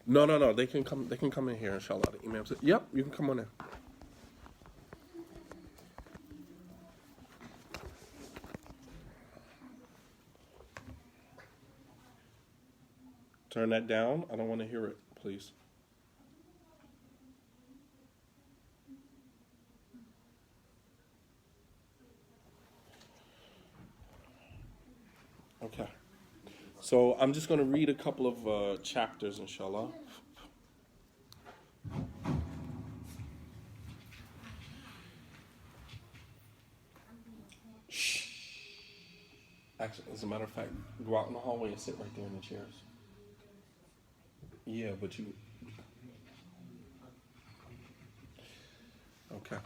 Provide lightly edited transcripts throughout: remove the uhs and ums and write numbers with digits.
No. They can come. They can come in here, inshallah. The Imam said, "Yep, you can come on in." Turn that down. I don't want to hear it, please. Okay. So I'm just going to read a couple of chapters, inshallah. Shh. Actually, as a matter of fact, go out in the hallway and sit right there in the chairs. Yeah, but you. Okay.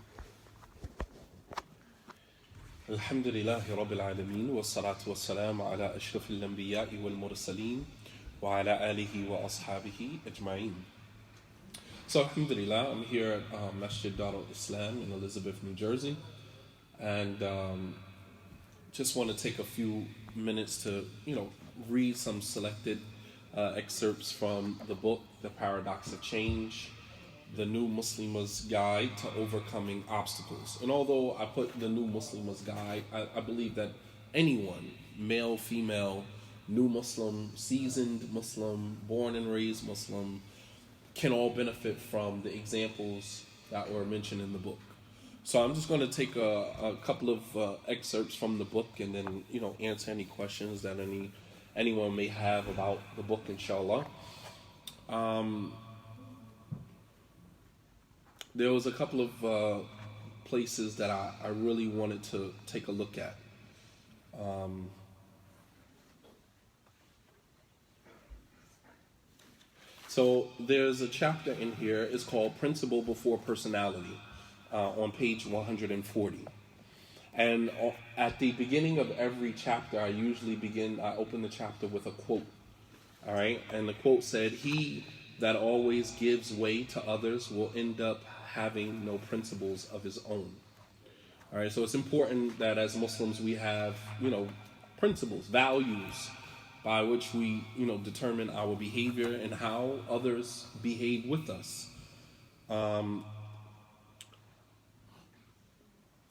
الحمد لله رب العالمين والصلاة والسلام على أشرف الأنبياء والمرسلين وعلى آله وأصحابه أجمعين. So alhamdulillah, I'm here at Masjid Dar al-Islam in Elizabeth, New Jersey, and just want to take a few minutes to, read some selected excerpts from the book, The Paradox of Change, The New Muslimah's Guide to Overcoming Obstacles. And although I put The New Muslimah's Guide, I believe that anyone, male, female, new Muslim, seasoned Muslim, born and raised Muslim, can all benefit from the examples that were mentioned in the book. So I'm just going to take a couple of excerpts from the book and then, answer any questions that anyone may have about the book, inshallah. There was a couple of places that I really wanted to take a look at. So there's a chapter in here. It's called Principle Before Personality on page 140. And at the beginning of every chapter, I open the chapter with a quote. All right? And the quote said, "He that always gives way to others will end up having no principles of his own." All right, so it's important that as Muslims we have, principles, values by which we, determine our behavior and how others behave with us.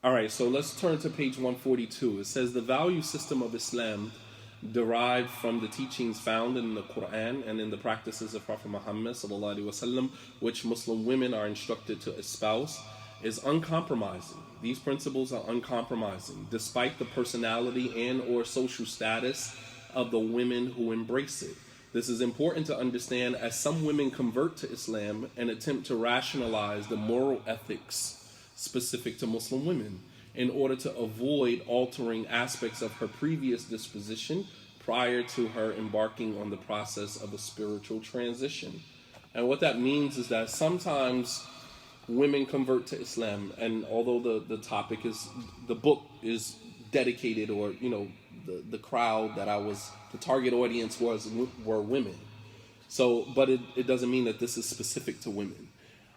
All right, so let's turn to page 142. It says, "The value system of Islam, derived from the teachings found in the Quran and in the practices of Prophet Muhammad sallallahu alaihi wasallam, which Muslim women are instructed to espouse, is uncompromising. These principles are uncompromising, despite the personality and or social status of the women who embrace it. This is important to understand as some women convert to Islam and attempt to rationalize the moral ethics specific to Muslim women in order to avoid altering aspects of her previous disposition prior to her embarking on the process of a spiritual transition." And what that means is that sometimes women convert to Islam, and although the book is dedicated, or the crowd that the target audience were women. So, but it doesn't mean that this is specific to women.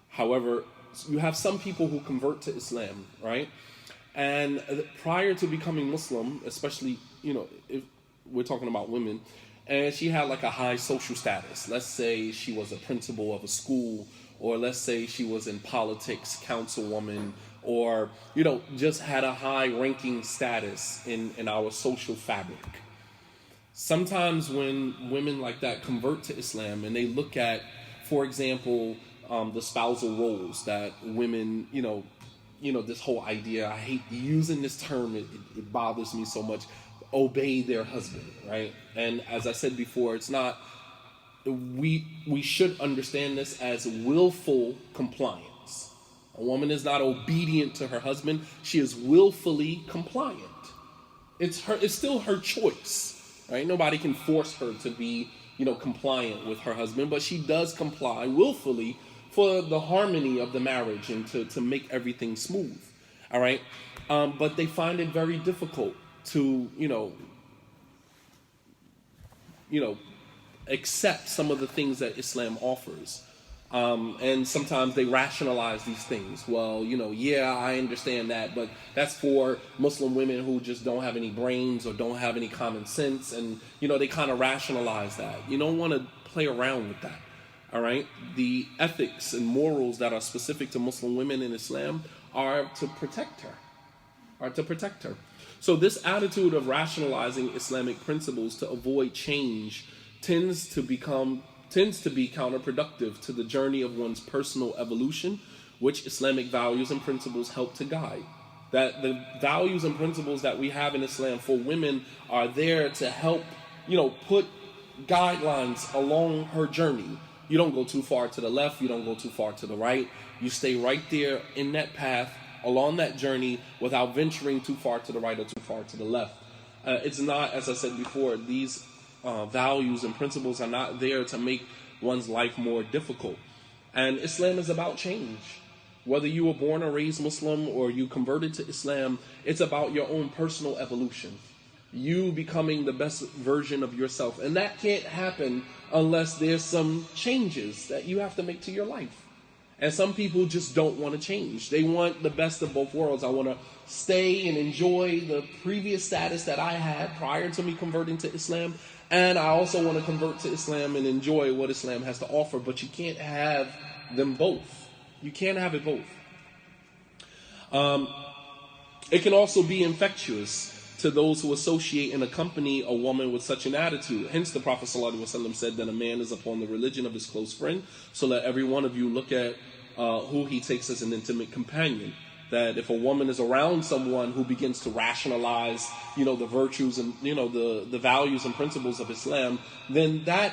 However, you have some people who convert to Islam, right? And prior to becoming Muslim, especially, if we're talking about women, and she had like a high social status. Let's say she was a principal of a school, or let's say she was in politics, councilwoman, or, just had a high ranking status in our social fabric. Sometimes when women like that convert to Islam and they look at, for example, the spousal roles that women, this whole idea, I hate using this term, it bothers me so much, obey their husband, right? And as I said before, it's not, we should understand this as willful compliance. A woman is not obedient to her husband, she is willfully compliant. It's still her choice, right? Nobody can force her to be, compliant with her husband, but she does comply willfully for the harmony of the marriage and to make everything smooth, all right? But they find it very difficult to, accept some of the things that Islam offers. And sometimes they rationalize these things. Well, I understand that, but that's for Muslim women who just don't have any brains or don't have any common sense. And, they kind of rationalize that. You don't want to play around with that. All right, the ethics and morals that are specific to Muslim women in Islam are to protect her. So this attitude of rationalizing Islamic principles to avoid change tends to be counterproductive to the journey of one's personal evolution, which Islamic values and principles help to guide. That the values and principles that we have in Islam for women are there to help, put guidelines along her journey. You don't go too far to the left, you don't go too far to the right. You stay right there in that path, along that journey, without venturing too far to the right or too far to the left. It's not, as I said before, these values and principles are not there to make one's life more difficult. And Islam is about change. Whether you were born or raised Muslim or you converted to Islam, it's about your own personal evolution. You becoming the best version of yourself. And that can't happen unless there's some changes that you have to make to your life. And some people just don't want to change. They want the best of both worlds. I want to stay and enjoy the previous status that I had prior to me converting to Islam. And I also want to convert to Islam and enjoy what Islam has to offer. But you can't have them both. You can't have it both. It can also be infectious to those who associate and accompany a woman with such an attitude. Hence the Prophet ﷺ said that a man is upon the religion of his close friend. So let every one of you look at who he takes as an intimate companion. That if a woman is around someone who begins to rationalize, the virtues and, the values and principles of Islam, then that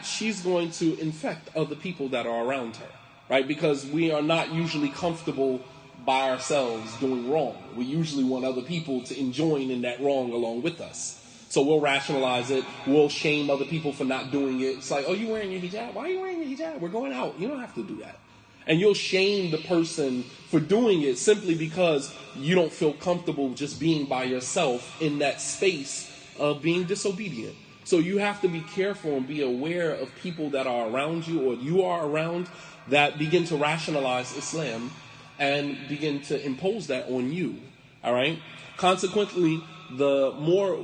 she's going to infect other people that are around her, right? Because we are not usually comfortable by ourselves doing wrong. We usually want other people to join in that wrong along with us. So we'll rationalize it. We'll shame other people for not doing it. It's like, oh, you wearing your hijab? Why are you wearing your hijab? We're going out. You don't have to do that. And you'll shame the person for doing it simply because you don't feel comfortable just being by yourself in that space of being disobedient. So you have to be careful and be aware of people that are around you or you are around that begin to rationalize Islam and begin to impose that on you. All right? Consequently, the more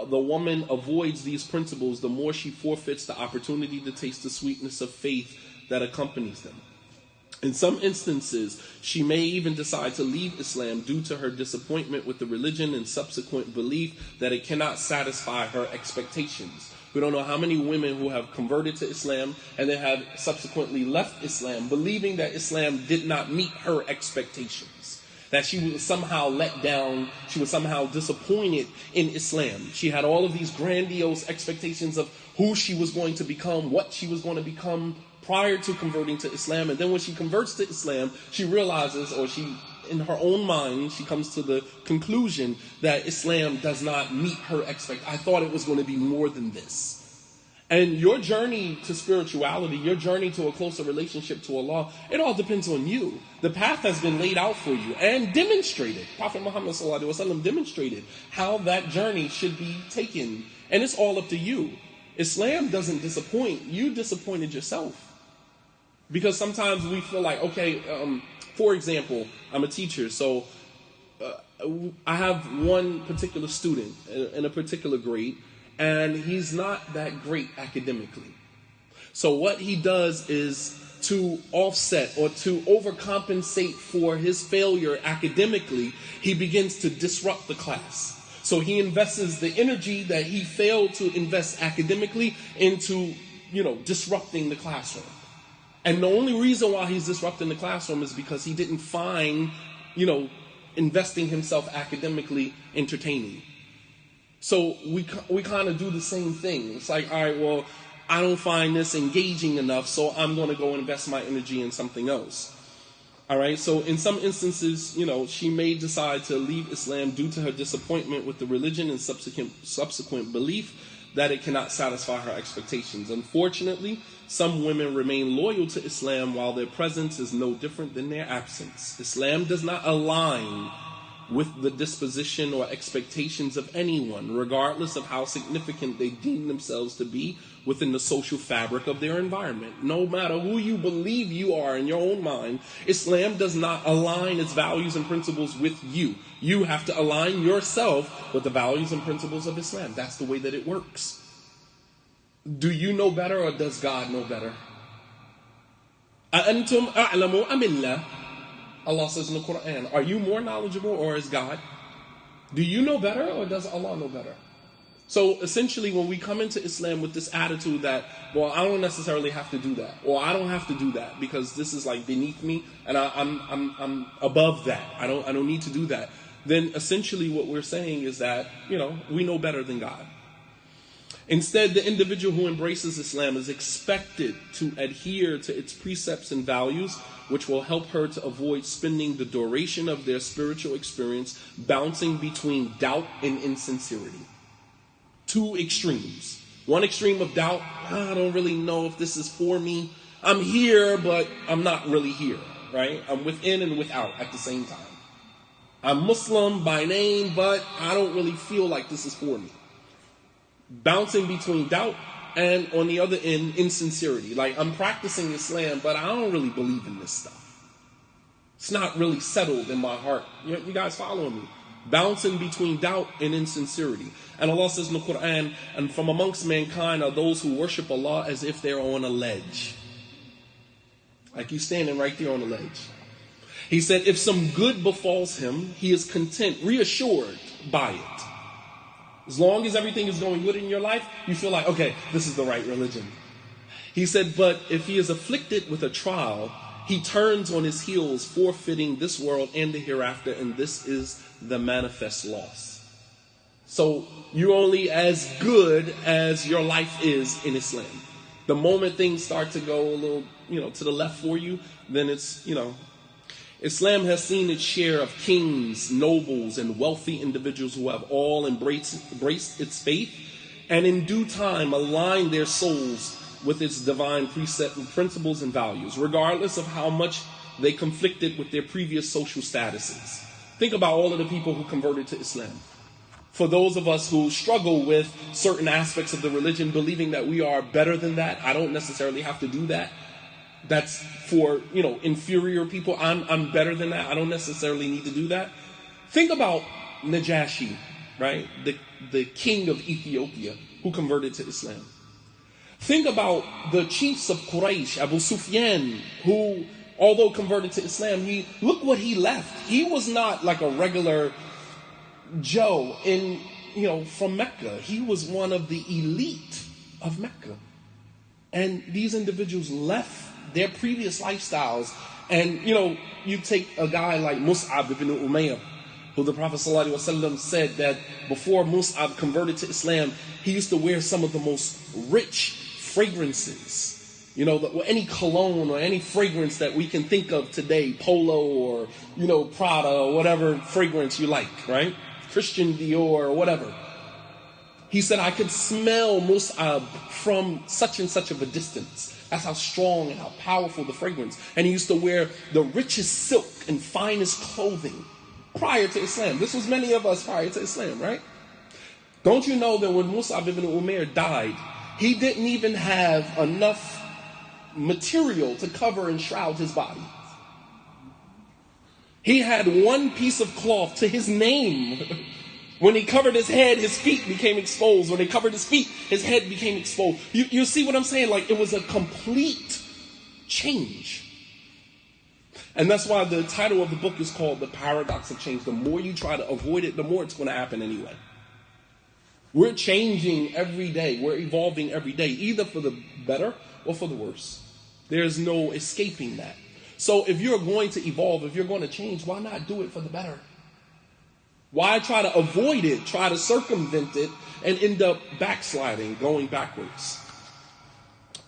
the woman avoids these principles, the more she forfeits the opportunity to taste the sweetness of faith that accompanies them. In some instances, she may even decide to leave Islam due to her disappointment with the religion and subsequent belief that it cannot satisfy her expectations. We don't know how many women who have converted to Islam and then have subsequently left Islam, believing that Islam did not meet her expectations, that she was somehow let down, she was somehow disappointed in Islam. She had all of these grandiose expectations of who she was going to become, what she was going to become prior to converting to Islam. And then when she converts to Islam, she realizes, or she, in her own mind, she comes to the conclusion that Islam does not meet her expectations. I thought it was going to be more than this. And your journey to spirituality, your journey to a closer relationship to Allah, it all depends on you. The path has been laid out for you and demonstrated. Prophet Muhammad ﷺ demonstrated how that journey should be taken. And it's all up to you. Islam doesn't disappoint. You disappointed yourself. Because sometimes we feel like, okay, for example, I'm a teacher, so I have one particular student in a particular grade, and he's not that great academically. So what he does is to offset or to overcompensate for his failure academically, he begins to disrupt the class. So he invests the energy that he failed to invest academically into, disrupting the classroom. And the only reason why he's disrupting the classroom is because he didn't find, investing himself academically entertaining. So we kind of do the same thing. It's like, all right, well, I don't find this engaging enough, so I'm going to go invest my energy in something else. All right, so in some instances, she may decide to leave Islam due to her disappointment with the religion and subsequent belief that it cannot satisfy her expectations. Unfortunately, some women remain loyal to Islam while their presence is no different than their absence. Islam does not align with the disposition or expectations of anyone, regardless of how significant they deem themselves to be within the social fabric of their environment. No matter who you believe you are in your own mind, Islam does not align its values and principles with you. You have to align yourself with the values and principles of Islam. That's the way that it works. Do you know better or does God know better? أَأَنْتُمْ أَعْلَمُ أَمِ اللَّهِ. Allah says in the Quran, are you more knowledgeable or is God? Do you know better or does Allah know better? So essentially when we come into Islam with this attitude that, well, I don't necessarily have to do that, or I don't have to do that because this is like beneath me and I'm above that. I don't need to do that. Then essentially what we're saying is that, we know better than God. Instead, the individual who embraces Islam is expected to adhere to its precepts and values, which will help her to avoid spending the duration of their spiritual experience bouncing between doubt and insincerity. Two extremes. One extreme of doubt, I don't really know if this is for me. I'm here, but I'm not really here, right? I'm within and without at the same time. I'm Muslim by name, but I don't really feel like this is for me. Bouncing between doubt and, on the other end, insincerity. Like, I'm practicing Islam, but I don't really believe in this stuff. It's not really settled in my heart. You guys following me? Bouncing between doubt and insincerity. And Allah says in the Quran, and from amongst mankind are those who worship Allah as if they're on a ledge. Like you standing right there on the ledge. He said, if some good befalls him, he is content, reassured by it. As long as everything is going good in your life, you feel like, okay, this is the right religion. He said, but if he is afflicted with a trial, he turns on his heels, forfeiting this world and the hereafter, and this is the manifest loss. So you're only as good as your life is in Islam. The moment things start to go a little, to the left for you, then it's, Islam has seen its share of kings, nobles, and wealthy individuals who have all embraced its faith and in due time aligned their souls with its divine precept and principles and values, regardless of how much they conflicted with their previous social statuses. Think about all of the people who converted to Islam. For those of us who struggle with certain aspects of the religion, believing that we are better than that, I don't necessarily have to do that. That's for, inferior people. I'm better than that. I don't necessarily need to do that. Think about Najashi, right? The king of Ethiopia who converted to Islam. Think about the chiefs of Quraysh, Abu Sufyan, who, although converted to Islam, look what he left. He was not like a regular Joe from Mecca. He was one of the elite of Mecca. And these individuals left their previous lifestyles. And, you take a guy like Mus'ab ibn Umayyah, who the Prophet ﷺ said that before Mus'ab converted to Islam, he used to wear some of the most rich fragrances. Any cologne or any fragrance that we can think of today, Polo or, Prada or whatever fragrance you like, right? Christian Dior or whatever. He said, I could smell Mus'ab from such and such of a distance. That's how strong and how powerful the fragrance. And he used to wear the richest silk and finest clothing prior to Islam. This was many of us prior to Islam, right? Don't you know that when Mus'ab ibn Umair died, he didn't even have enough material to cover and shroud his body. He had one piece of cloth to his name. When he covered his head, his feet became exposed. When he covered his feet, his head became exposed. You see what I'm saying? Like, it was a complete change. And that's why the title of the book is called The Paradox of Change. The more you try to avoid it, the more it's going to happen anyway. We're changing every day. We're evolving every day, either for the better or for the worse. There's no escaping that. So if you're going to evolve, if you're going to change, why not do it for the better? Why try to avoid it, try to circumvent it, and end up backsliding, going backwards?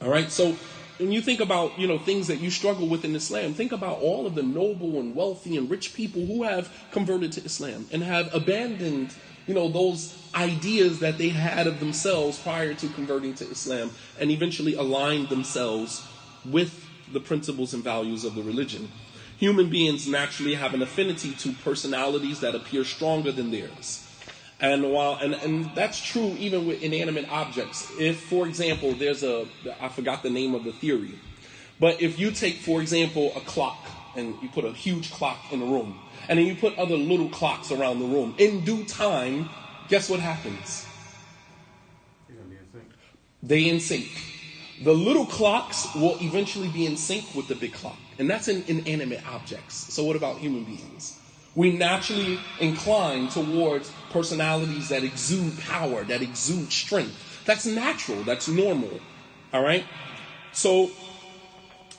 All right, so when you think about, things that you struggle with in Islam, think about all of the noble and wealthy and rich people who have converted to Islam and have abandoned, those ideas that they had of themselves prior to converting to Islam and eventually aligned themselves with the principles and values of the religion. Human beings naturally have an affinity to personalities that appear stronger than theirs. And that's true even with inanimate objects. If, for example, I forgot the name of the theory, but if you take, for example, a clock and you put a huge clock in a room, and then you put other little clocks around the room, in due time, guess what happens? They in sync. The little clocks will eventually be in sync with the big clock. And that's in inanimate objects. So what about human beings? We naturally incline towards personalities that exude power, that exude strength. That's natural. That's normal. All right? So,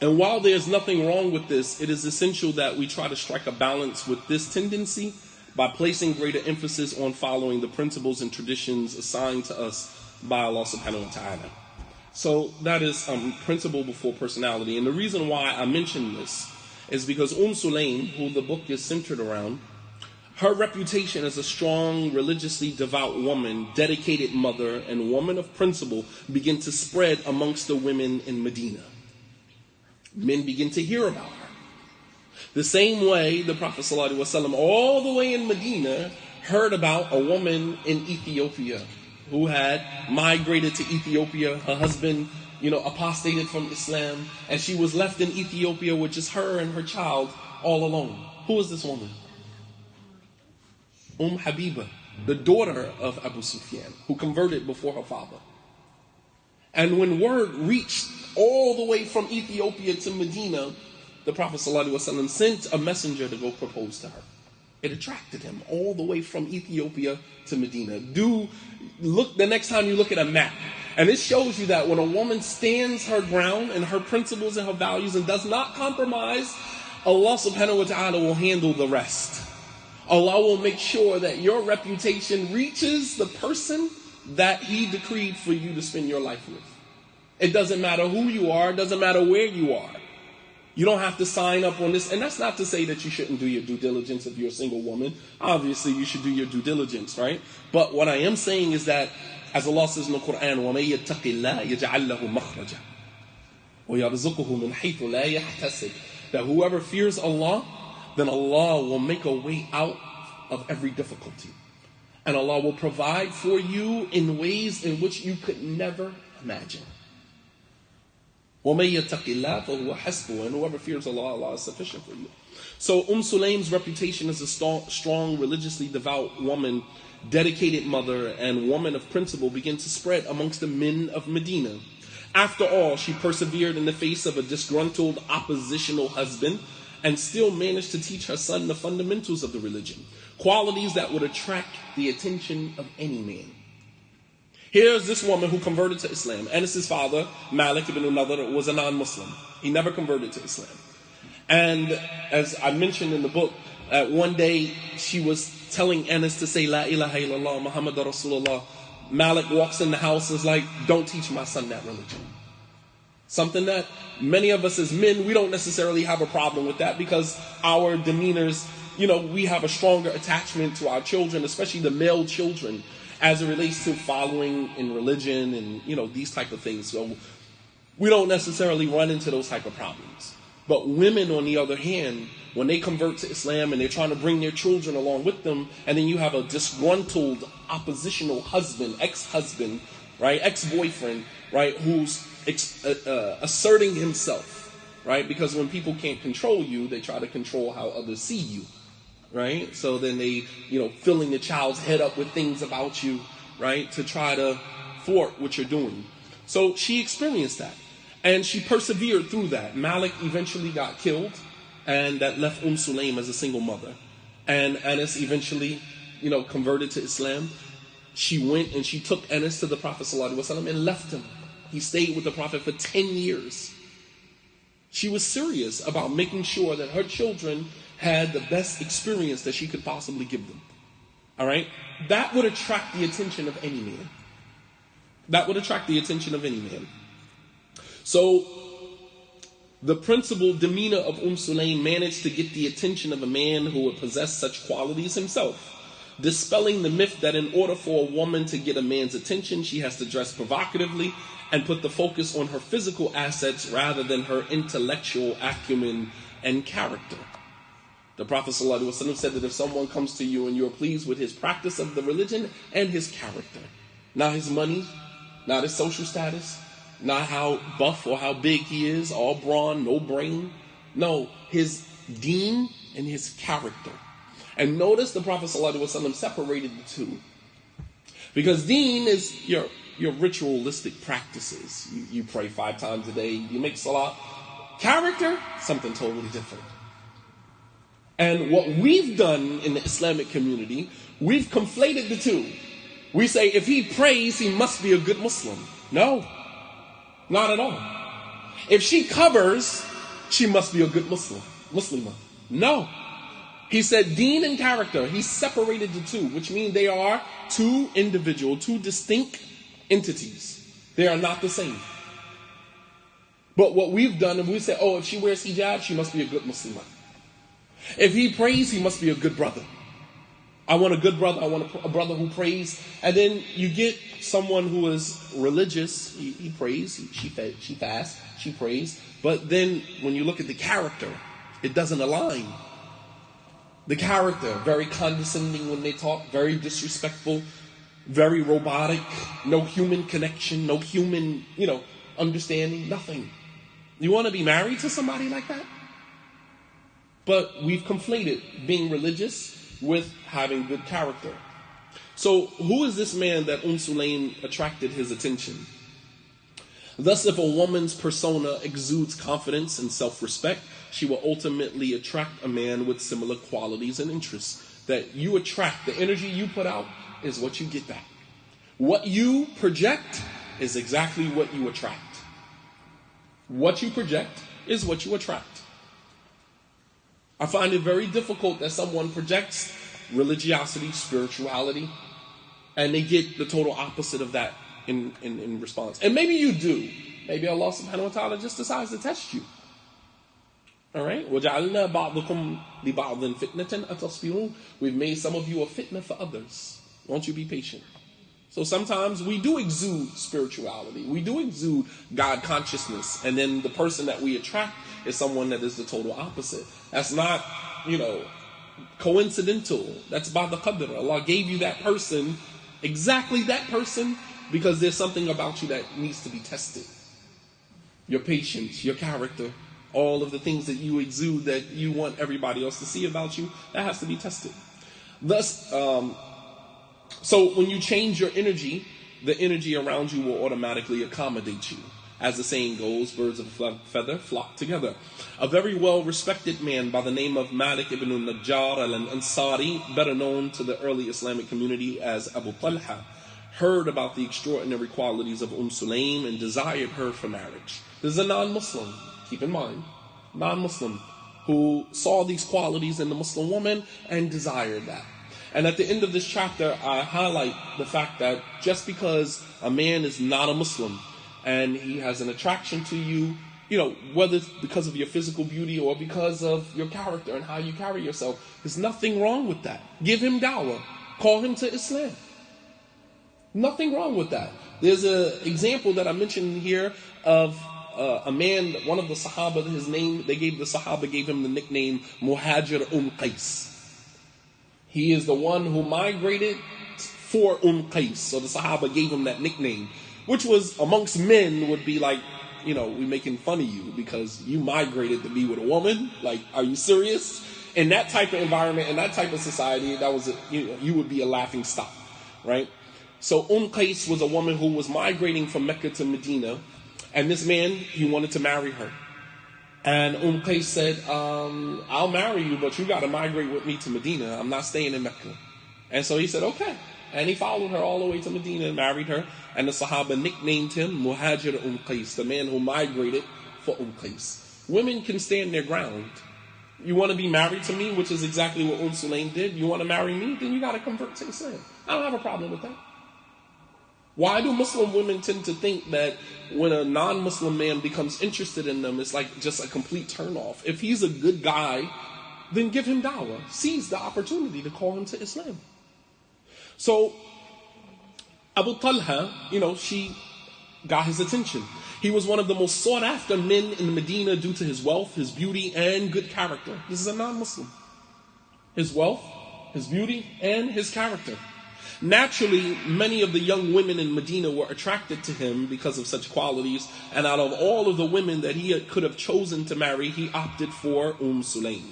and while there's nothing wrong with this, it is essential that we try to strike a balance with this tendency by placing greater emphasis on following the principles and traditions assigned to us by Allah subhanahu wa ta'ala. So that is principle before personality. And the reason why I mention this is because Sulaym, who the book is centered around, her reputation as a strong, religiously devout woman, dedicated mother, and woman of principle began to spread amongst the women in Medina. Men begin to hear about her. The same way the Prophet ﷺ, all the way in Medina, heard about a woman in Ethiopia who had migrated to Ethiopia. Her husband, apostated from Islam, and she was left in Ethiopia with just her and her child all alone. Who is this woman? Habiba, the daughter of Abu Sufyan, who converted before her father. And when word reached all the way from Ethiopia to Medina, the Prophet ﷺ sent a messenger to go propose to her. It attracted him all the way from Ethiopia to Medina. Look the next time you look at a map. And it shows you that when a woman stands her ground and her principles and her values and does not compromise, Allah subhanahu wa ta'ala will handle the rest. Allah will make sure that your reputation reaches the person that He decreed for you to spend your life with. It doesn't matter who you are. It doesn't matter where you are. You don't have to sign up on this. And that's not to say that you shouldn't do your due diligence if you're a single woman. Obviously, you should do your due diligence, right? But what I am saying is that, as Allah says in the Quran, وَمَن يَتَّقِ اللَّهَ يَجْعَل لَهُ مَخْرَجًا وَيَرْزُقْهُ مِنْ حَيْثُ لَا يَحْتَسِبُ. That whoever fears Allah, then Allah will make a way out of every difficulty. And Allah will provide for you in ways in which you could never imagine. وَمَن يَتَّقِ اللَّهَ فَهُوَ حَسْبُهُ. And whoever fears Allah, Allah is sufficient for you. So Sulaym's reputation as a strong, religiously devout woman, dedicated mother, and woman of principle began to spread amongst the men of Medina. After all, she persevered in the face of a disgruntled, oppositional husband and still managed to teach her son the fundamentals of the religion, qualities that would attract the attention of any man. Here's this woman who converted to Islam. Anas' father, Malik ibn al-Nadhr, was a non-Muslim. He never converted to Islam. And as I mentioned in the book, one day she was telling Anas to say, La ilaha illallah, Muhammad Rasulullah. Malik walks in the house and is like, don't teach my son that religion. Something that many of us as men, we don't necessarily have a problem with that because our demeanors, we have a stronger attachment to our children, especially the male children, as it relates to following in religion and, these type of things. So we don't necessarily run into those type of problems. But women, on the other hand, when they convert to Islam and they're trying to bring their children along with them, and then you have a disgruntled, oppositional husband, ex-husband, right, ex-boyfriend, right, who's asserting himself, right, because when people can't control you, they try to control how others see you, right? So then they, filling the child's head up with things about you, right, to try to thwart what you're doing. So she experienced that. And she persevered through that. Malik eventually got killed, and that left Sulaym as a single mother. And Anas eventually, converted to Islam. She went and she took Anas to the Prophet ﷺ and left him. He stayed with the Prophet for 10 years. She was serious about making sure that her children had the best experience that she could possibly give them. All right? That would attract the attention of any man. That would attract the attention of any man. So, the principled demeanor of Sulaym managed to get the attention of a man who would possess such qualities himself, dispelling the myth that in order for a woman to get a man's attention, she has to dress provocatively and put the focus on her physical assets rather than her intellectual acumen and character. The Prophet ﷺ said that if someone comes to you and you're pleased with his practice of the religion and his character, not his money, not his social status, not how buff or how big he is, all brawn, no brain. No, his deen and his character. And notice the Prophet ﷺ separated the two. Because deen is your your ritualistic practices. You pray 5 times a day, you make salah. Character, something totally different. And what we've done in the Islamic community, we've conflated the two. We say if he prays, he must be a good Muslim. No, not at all. If she covers, she must be a good Muslimah. No. He said deen and character. He separated the two, which means they are two distinct entities. They are not the same. But what we've done, and we say, oh, if she wears hijab, she must be a good Muslimah. If he prays, he must be a good brother. I want a good brother. I want a brother who prays. And then you get someone who is religious. He prays. She fasts. She prays. But then when you look at the character, it doesn't align. The character, very condescending when they talk, very disrespectful, very robotic, no human connection, no human, understanding, nothing. You want to be married to somebody like that? But we've conflated being religious with having good character. So who is this man that Sulaym attracted his attention? Thus, if a woman's persona exudes confidence and self-respect, she will ultimately attract a man with similar qualities and interests. That you attract, the energy you put out is what you get back. What you project is exactly what you attract. What you project is what you attract. I find it very difficult that someone projects religiosity, spirituality, and they get the total opposite of that in response. And maybe you do. Maybe Allah subhanahu wa ta'ala just decides to test you. Alright? وَجَعَلْنَا بَعْضُكُمْ لِبَعْضٍ فِتْنَةً أَتَصْبِرُونَ. We've made some of you a fitna for others. Won't you be patient? So sometimes we do exude spirituality. We do exude God consciousness. And then the person that we attract is someone that is the total opposite. That's not, coincidental. That's by the qadr. Allah gave you that person, exactly that person, because there's something about you that needs to be tested. Your patience, your character, all of the things that you exude that you want everybody else to see about you, that has to be tested. Thus, so when you change your energy, the energy around you will automatically accommodate you. As the saying goes, birds of a feather flock together. A very well-respected man by the name of Malik ibn al-Najjar al-Ansari, better known to the early Islamic community as Abu Talha, heard about the extraordinary qualities of Sulaym and desired her for marriage. This is a non-Muslim, keep in mind, non-Muslim, who saw these qualities in the Muslim woman and desired that. And at the end of this chapter, I highlight the fact that just because a man is not a Muslim and he has an attraction to you, whether it's because of your physical beauty or because of your character and how you carry yourself, there's nothing wrong with that. Give him dawah. Call him to Islam. Nothing wrong with that. There's an example that I mentioned here of a man, one of the Sahaba, Sahaba gave him the nickname Muhajir Qais. He is the one who migrated for Qais. So the Sahaba gave him that nickname, which was amongst men would be like, we making fun of you because you migrated to be with a woman. Like, are you serious? In that type of environment, in that type of society, that was you would be a laughing stock, right? So Qais was a woman who was migrating from Mecca to Medina, and this man, he wanted to marry her. And Qais said, I'll marry you, but you got to migrate with me to Medina. I'm not staying in Mecca. And so he said, okay. And he followed her all the way to Medina and married her. And the Sahaba nicknamed him Muhajir Qais, the man who migrated for Qais. Women can stand their ground. You want to be married to me, which is exactly what Sulaym did. You want to marry me? Then you got to convert to Islam. I don't have a problem with that. Why do Muslim women tend to think that when a non-Muslim man becomes interested in them, it's like just a complete turnoff? If he's a good guy, then give him dawah. Seize the opportunity to call him to Islam. So, Abu Talha, she got his attention. He was one of the most sought after men in Medina due to his wealth, his beauty, and good character. This is a non-Muslim. His wealth, his beauty, and his character. Naturally, many of the young women in Medina were attracted to him because of such qualities, and out of all of the women that he could have chosen to marry, he opted for Sulaym.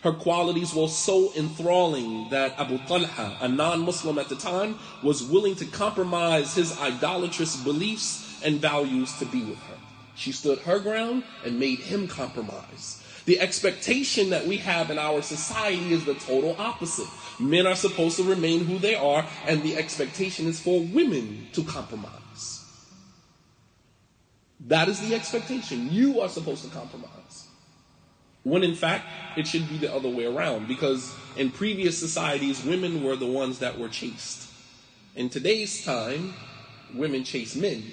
Her qualities were so enthralling that Abu Talha, a non-Muslim at the time, was willing to compromise his idolatrous beliefs and values to be with her. She stood her ground and made him compromise. The expectation that we have in our society is the total opposite. Men are supposed to remain who they are, and the expectation is for women to compromise. That is the expectation. You are supposed to compromise. When in fact, it should be the other way around, because in previous societies, women were the ones that were chased. In today's time, women chase men.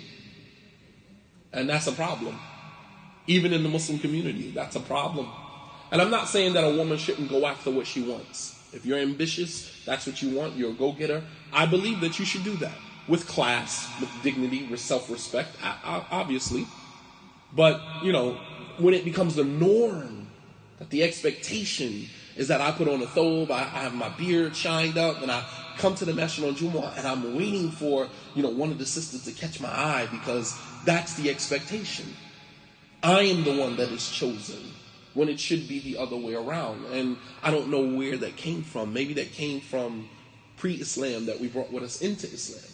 And that's a problem. Even in the Muslim community, that's a problem. And I'm not saying that a woman shouldn't go after what she wants. If you're ambitious, that's what you want, you're a go-getter, I believe that you should do that. With class, with dignity, with self-respect, obviously. But, when it becomes the norm, that the expectation is that I put on a thobe, I have my beard shined up, and I come to the masjid on Jumu'ah, and I'm waiting for, one of the sisters to catch my eye, because that's the expectation. I am the one that is chosen, when it should be the other way around. And I don't know where that came from. Maybe that came from pre-Islam that we brought with us into Islam.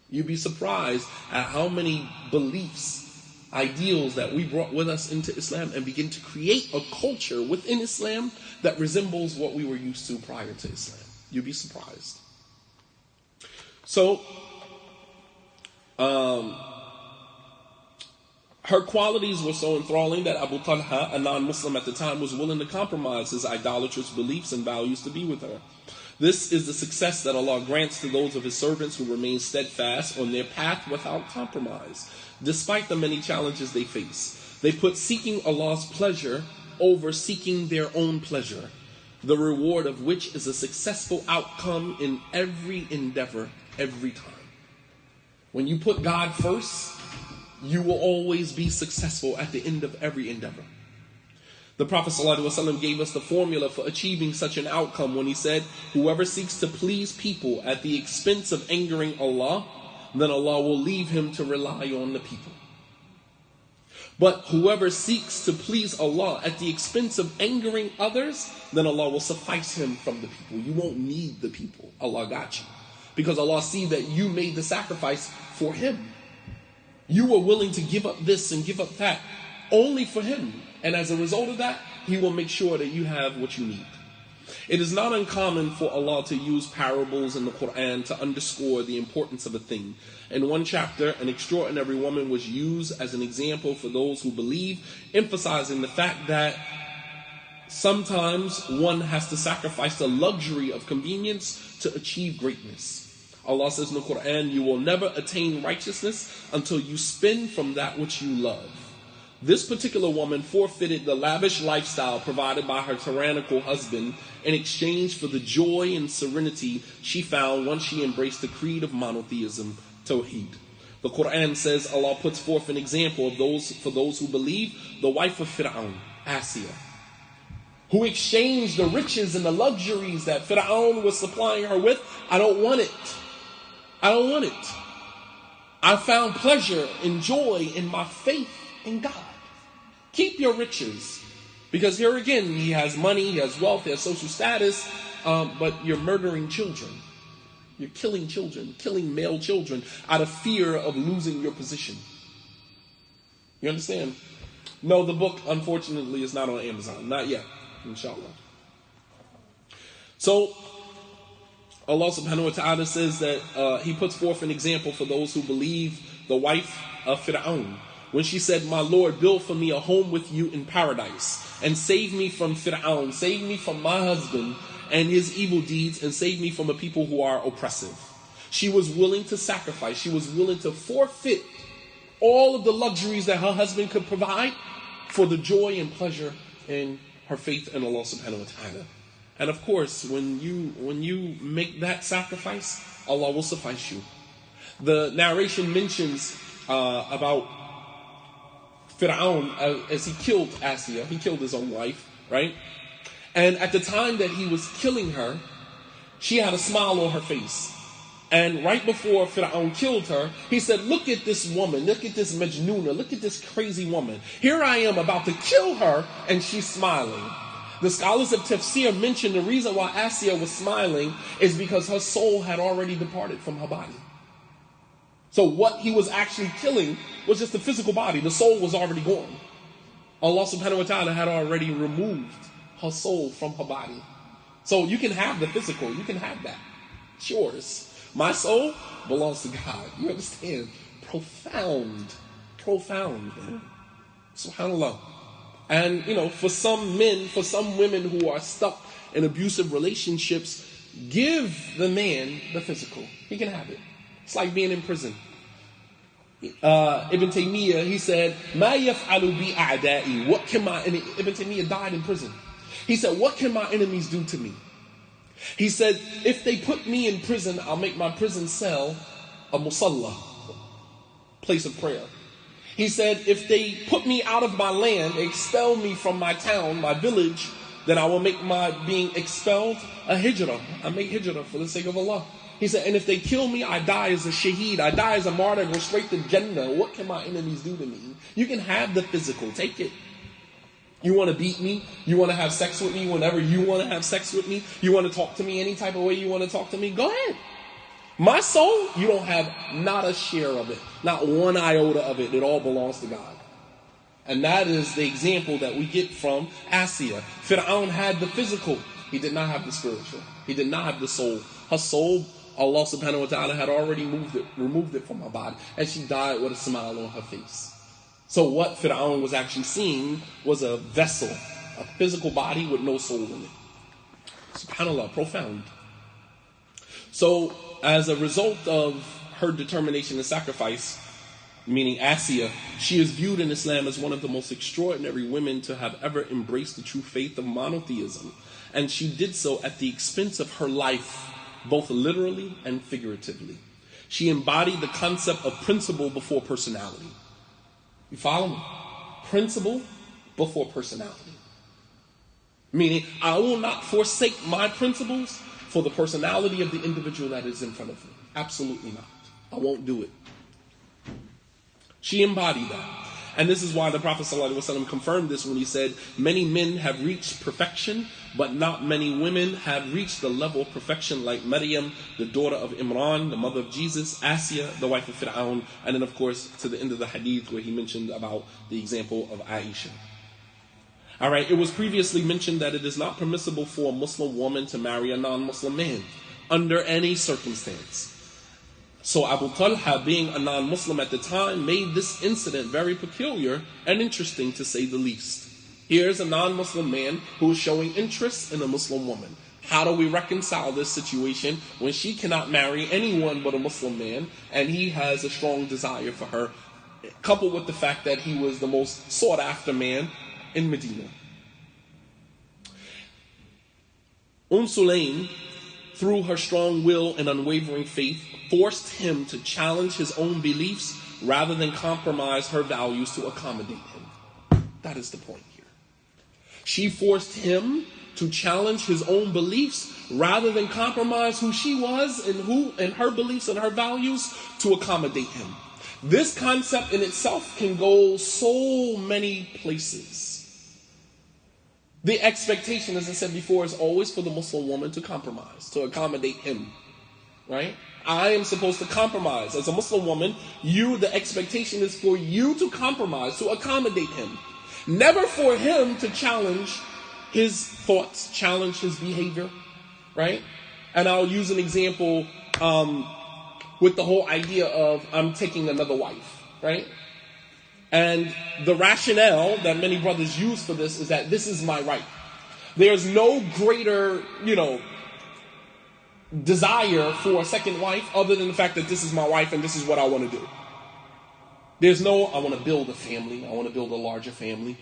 You'd be surprised at how many beliefs, ideals that we brought with us into Islam and begin to create a culture within Islam that resembles what we were used to prior to Islam. You'd be surprised. So, her qualities were so enthralling that Abu Talha, a non-Muslim at the time, was willing to compromise his idolatrous beliefs and values to be with her. This is the success that Allah grants to those of His servants who remain steadfast on their path without compromise, despite the many challenges they face. They put seeking Allah's pleasure over seeking their own pleasure, the reward of which is a successful outcome in every endeavor, every time. When you put God first, you will always be successful at the end of every endeavor. The Prophet ﷺ gave us the formula for achieving such an outcome when he said, whoever seeks to please people at the expense of angering Allah, then Allah will leave him to rely on the people. But whoever seeks to please Allah at the expense of angering others, then Allah will suffice him from the people. You won't need the people. Allah got you. Because Allah sees that you made the sacrifice for Him. You were willing to give up this and give up that only for Him. And as a result of that, He will make sure that you have what you need. It is not uncommon for Allah to use parables in the Quran to underscore the importance of a thing. In one chapter, an extraordinary woman was used as an example for those who believe, emphasizing the fact that sometimes one has to sacrifice the luxury of convenience to achieve greatness. Allah says in the Quran, you will never attain righteousness until you spend from that which you love. This particular woman forfeited the lavish lifestyle provided by her tyrannical husband in exchange for the joy and serenity she found once she embraced the creed of monotheism, Tawheed. The Quran says Allah puts forth an example of for those who believe, the wife of Fir'aun, Asiyah, who exchanged the riches and the luxuries that Fir'aun was supplying her with. I don't want it. I don't want it. I found pleasure and joy in my faith in God. Keep your riches. Because here again, he has money, he has wealth, he has social status, but you're murdering children. You're killing children, killing male children out of fear of losing your position. You understand? No, the book, unfortunately, is not on Amazon. Not yet, inshallah. So, Allah subhanahu wa ta'ala says that He puts forth an example for those who believe, the wife of Fir'aun, when she said, my Lord, build for me a home with you in paradise, and save me from Fir'aun, save me from my husband and his evil deeds, and save me from a people who are oppressive. She was willing to sacrifice, she was willing to forfeit all of the luxuries that her husband could provide for the joy and pleasure in her faith in Allah subhanahu wa ta'ala. And of course, when you make that sacrifice, Allah will suffice you. The narration mentions about Fir'aun as he killed Asiyah. He killed his own wife, right? And at the time that he was killing her, she had a smile on her face. And right before Fir'aun killed her, he said, look at this woman, look at this Majnoona, look at this crazy woman. Here I am about to kill her, and she's smiling. The scholars of tafsir mention the reason why Asiya was smiling is because her soul had already departed from her body. So what he was actually killing was just the physical body. The soul was already gone. Allah subhanahu wa ta'ala had already removed her soul from her body. So you can have the physical, you can have that. It's yours. My soul belongs to God. You understand? Profound. Man. SubhanAllah. And, for some men, for some women who are stuck in abusive relationships, give the man the physical. He can have it. It's like being in prison. Ibn Taymiyyah, he said, "Ma yaf'alu bi a'da'i." What can my enemy? Ibn Taymiyyah died in prison. He said, "What can my enemies do to me?" He said, "If they put me in prison, I'll make my prison cell a musalla, place of prayer." He said, "If they put me out of my land, expel me from my town, my village, then I will make my being expelled a hijrah. I make hijrah for the sake of Allah." He said, "And if they kill me, I die as a shaheed. I die as a martyr, go straight to Jannah. What can my enemies do to me?" You can have the physical. Take it. You want to beat me? You want to have sex with me whenever you want to have sex with me? You want to talk to me any type of way you want to talk to me? Go ahead. My soul, you don't have not a share of it. Not one iota of it. It all belongs to God. And that is the example that we get from Asiya. Fir'aun had the physical. He did not have the spiritual. He did not have the soul. Her soul, Allah subhanahu wa ta'ala had already removed it from her body. And she died with a smile on her face. So what Fir'aun was actually seeing was a vessel, a physical body with no soul in it. SubhanAllah, profound. So as a result of her determination and sacrifice, meaning Asiya, she is viewed in Islam as one of the most extraordinary women to have ever embraced the true faith of monotheism. And she did so at the expense of her life, both literally and figuratively. She embodied the concept of principle before personality. You follow me? Principle before personality. Meaning, I will not forsake my principles for the personality of the individual that is in front of me. Absolutely not. I won't do it. She embodied that. And this is why the Prophet ﷺ confirmed this when he said, "Many men have reached perfection, but not many women have reached the level of perfection like Maryam, the daughter of Imran, the mother of Jesus, Asiya, the wife of Fir'aun," and then of course to the end of the hadith where he mentioned about the example of Aisha. Alright, it was previously mentioned that it is not permissible for a Muslim woman to marry a non-Muslim man under any circumstance. So Abu Talha, being a non-Muslim at the time, made this incident very peculiar and interesting to say the least. Here's a non-Muslim man who is showing interest in a Muslim woman. How do we reconcile this situation when she cannot marry anyone but a Muslim man and he has a strong desire for her, coupled with the fact that he was the most sought after man in Medina? Sulaym, through her strong will and unwavering faith, forced him to challenge his own beliefs rather than compromise her values to accommodate him. That is the point here. She forced him to challenge his own beliefs rather than compromise who she was and her beliefs and her values to accommodate him. This concept in itself can go so many places. The expectation, as I said before, is always for the Muslim woman to compromise, to accommodate him, right? I am supposed to compromise. As a Muslim woman, the expectation is for you to compromise, to accommodate him. Never for him to challenge his thoughts, challenge his behavior, right? And I'll use an example with the whole idea of I'm taking another wife, right? And the rationale that many brothers use for this is that this is my right. There's no greater, desire for a second wife other than the fact that this is my wife and this is what I want to do. There's no, I want to build a family. I want to build a larger family.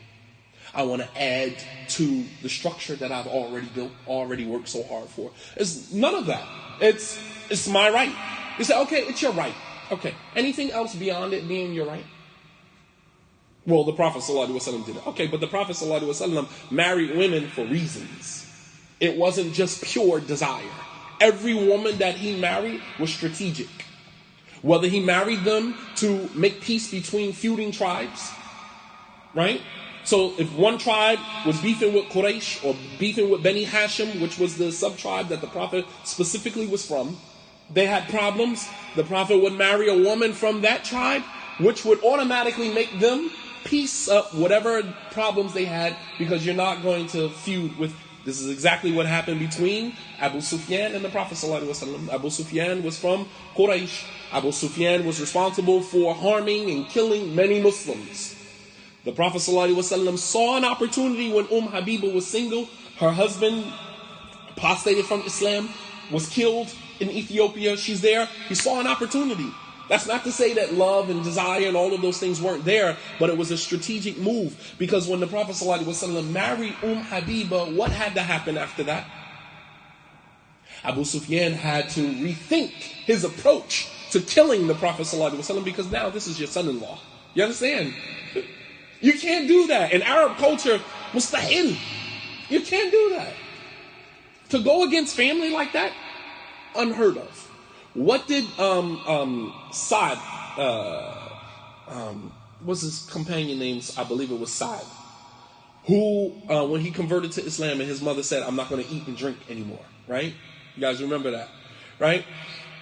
I want to add to the structure that I've already built, already worked so hard for. It's none of that. It's my right. You say, okay, it's your right. Okay. Anything else beyond it being your right? Well, the Prophet ﷺ did it. Okay, but the Prophet ﷺ married women for reasons. It wasn't just pure desire. Every woman that he married was strategic. Whether he married them to make peace between feuding tribes, right? So if one tribe was beefing with Quraysh or beefing with Bani Hashim, which was the sub-tribe that the Prophet specifically was from, they had problems. The Prophet would marry a woman from that tribe, which would automatically make them peace up whatever problems they had, because you're not going to feud with. This is exactly what happened between Abu Sufyan and the Prophet ﷺ. Abu Sufyan was from Quraysh. Abu Sufyan was responsible for harming and killing many Muslims. The Prophet ﷺ saw an opportunity when Habiba was single. Her husband apostated from Islam, was killed in Ethiopia. She's there. He saw an opportunity. That's not to say that love and desire and all of those things weren't there, but it was a strategic move. Because when the Prophet ﷺ married Habiba, what had to happen after that? Abu Sufyan had to rethink his approach to killing the Prophet ﷺ, because now this is your son-in-law. You understand? You can't do that. In Arab culture, mustahil. You can't do that. To go against family like that, unheard of. What did Sa'd, what's his companion name? I believe it was Sa'd, who, when he converted to Islam and his mother said, I'm not going to eat and drink anymore, right? You guys remember that, right?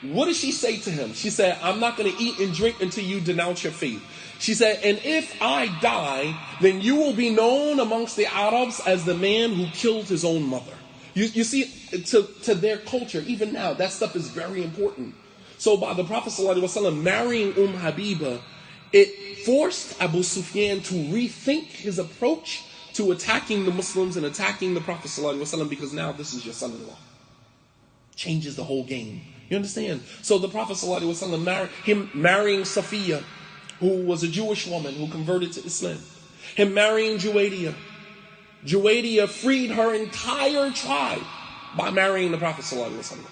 What did she say to him? She said, I'm not going to eat and drink until you denounce your faith. She said, and if I die, then you will be known amongst the Arabs as the man who killed his own mother. You see, to their culture, even now, that stuff is very important. So by the Prophet ﷺ marrying Habiba, it forced Abu Sufyan to rethink his approach to attacking the Muslims and attacking the Prophet ﷺ, because now this is your son-in-law. Changes the whole game. You understand? So the Prophet ﷺ marrying Safiya, who was a Jewish woman who converted to Islam. Him marrying Juwaydiya. Juwaydiya freed her entire tribe by marrying the Prophet ﷺ. The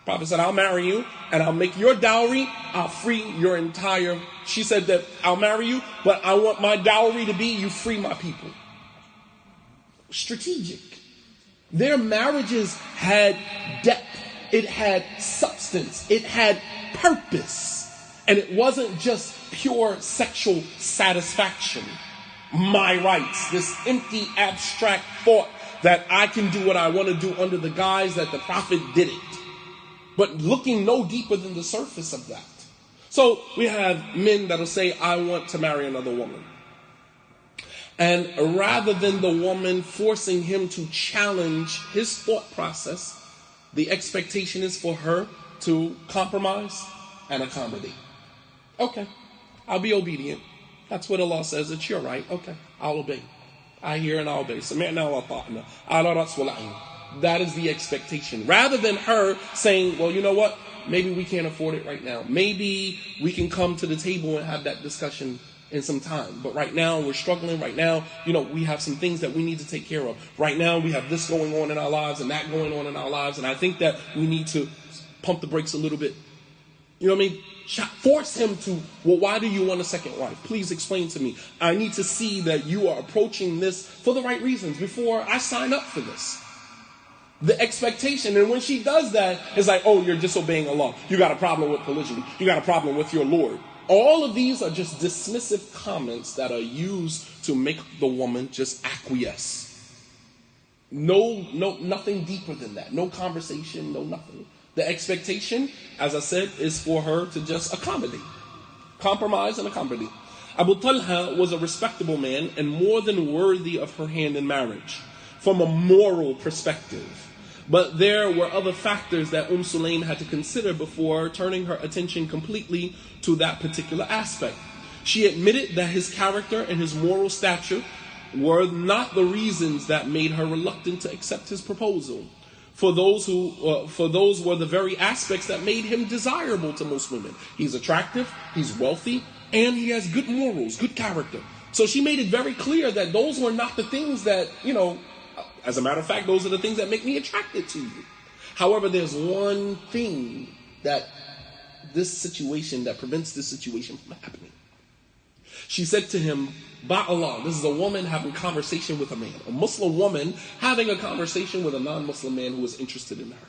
Prophet said, I'll marry you and I'll make your dowry, I'll free your entire. She said that I'll marry you, but I want my dowry to be you free my people. Strategic. Their marriages had depth, it had substance, it had purpose, and it wasn't just pure sexual satisfaction. My rights, this empty abstract thought that I can do what I want to do under the guise that the Prophet did it, but looking no deeper than the surface of that. So we have men that'll say, I want to marry another woman. And rather than the woman forcing him to challenge his thought process, the expectation is for her to compromise and accommodate. Okay, I'll be obedient. That's what Allah says. It's your right. Okay, I'll obey. I hear and I'll obey. That is the expectation. Rather than her saying, well, you know what? Maybe we can't afford it right now. Maybe we can come to the table and have that discussion in some time. But right now we're struggling. Right now, we have some things that we need to take care of. Right now we have this going on in our lives and that going on in our lives. And I think that we need to pump the brakes a little bit. You know what I mean? Force him to, well, why do you want a second wife? Please explain to me. I need to see that you are approaching this for the right reasons before I sign up for this. The expectation, and when she does that, it's like, oh, you're disobeying Allah. You got a problem with polygyny. You got a problem with your Lord. All of these are just dismissive comments that are used to make the woman just acquiesce. No, nothing deeper than that. No conversation, no nothing. The expectation, as I said, is for her to just accommodate. Compromise and accommodate. Abu Talha was a respectable man and more than worthy of her hand in marriage from a moral perspective. But there were other factors that Sulaym had to consider before turning her attention completely to that particular aspect. She admitted that his character and his moral stature were not the reasons that made her reluctant to accept his proposal. For those were the very aspects that made him desirable to most women. He's attractive, he's wealthy, and he has good morals, good character. So she made it very clear that those were not the things that, as a matter of fact, those are the things that make me attracted to you. However, there's one thing that prevents this situation from happening. She said to him, by Allah, this is a woman having conversation with a man. A Muslim woman having a conversation with a non-Muslim man who is interested in her.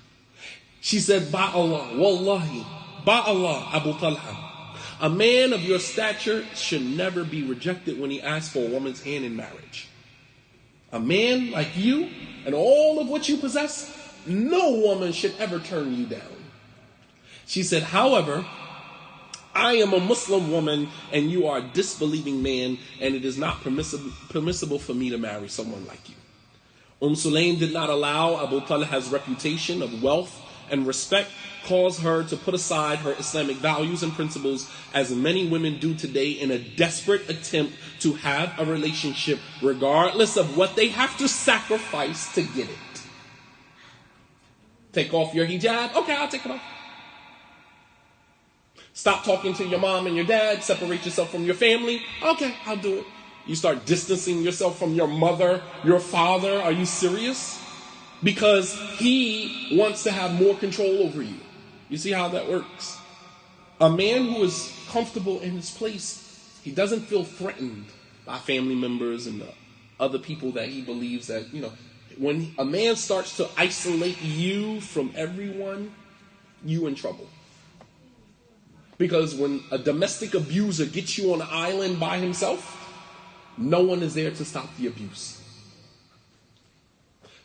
She said, by Allah, wallahi, by Allah, Abu Talha, A man of your stature should never be rejected when he asks for a woman's hand in marriage. A man like you and all of what you possess, no woman should ever turn you down. She said, however, I am a Muslim woman and you are a disbelieving man, and it is not permissible for me to marry someone like you. Sulaym did not allow Abu Talha's reputation of wealth and respect cause her to put aside her Islamic values and principles, as many women do today, in a desperate attempt to have a relationship regardless of what they have to sacrifice to get it. Take off your hijab? Okay, I'll take it off. Stop talking to your mom and your dad. Separate yourself from your family. Okay, I'll do it. You start distancing yourself from your mother, your father. Are you serious? Because he wants to have more control over you. You see how that works? A man who is comfortable in his place, he doesn't feel threatened by family members and the other people that he believes that, when a man starts to isolate you from everyone, you in trouble. Because when a domestic abuser gets you on an island by himself, no one is there to stop the abuse.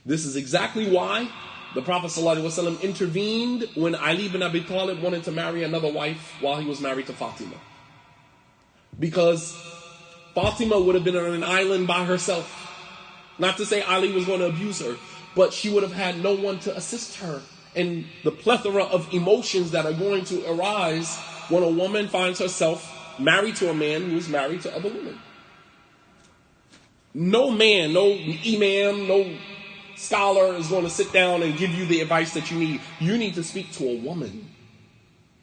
This is exactly why the Prophet ﷺ intervened when Ali ibn Abi Talib wanted to marry another wife while he was married to Fatima. Because Fatima would have been on an island by herself. Not to say Ali was going to abuse her, but she would have had no one to assist her in the plethora of emotions that are going to arise when a woman finds herself married to a man who is married to other women. No man, no imam, no scholar is going to sit down and give you the advice that you need. You need to speak to a woman.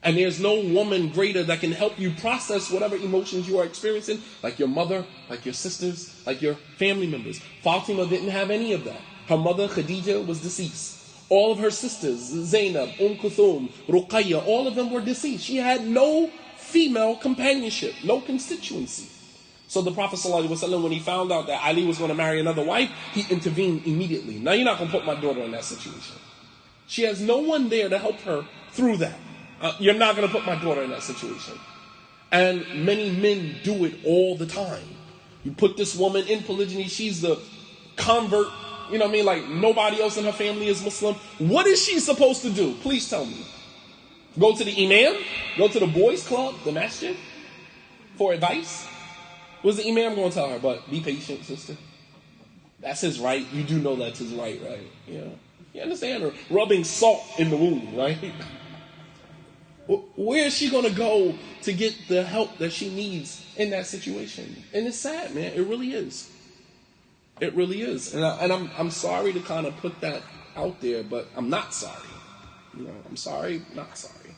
And there's no woman greater that can help you process whatever emotions you are experiencing, like your mother, like your sisters, like your family members. Fatima didn't have any of that. Her mother, Khadija, was deceased. All of her sisters, Zainab, Kulthum, Ruqayya, all of them were deceased. She had no female companionship, no constituency. So the Prophet ﷺ, when he found out that Ali was going to marry another wife, he intervened immediately. Now, you're not going to put my daughter in that situation. She has no one there to help her through that. You're not going to put my daughter in that situation. And many men do it all the time. You put this woman in polygyny, she's the convert, like nobody else in her family is Muslim. What is she supposed to do? Please tell me. Go to the imam? Go to the boys club, the masjid, for advice? What's the imam going to tell her? But be patient, sister. That's his right. You do know that's his right? You understand? Or rubbing salt in the wound, right? Where is she going to go to get the help that she needs in that situation? And it's sad, man. It really is. It really is. And I'm sorry to kind of put that out there, but I'm not sorry. I'm sorry, not sorry.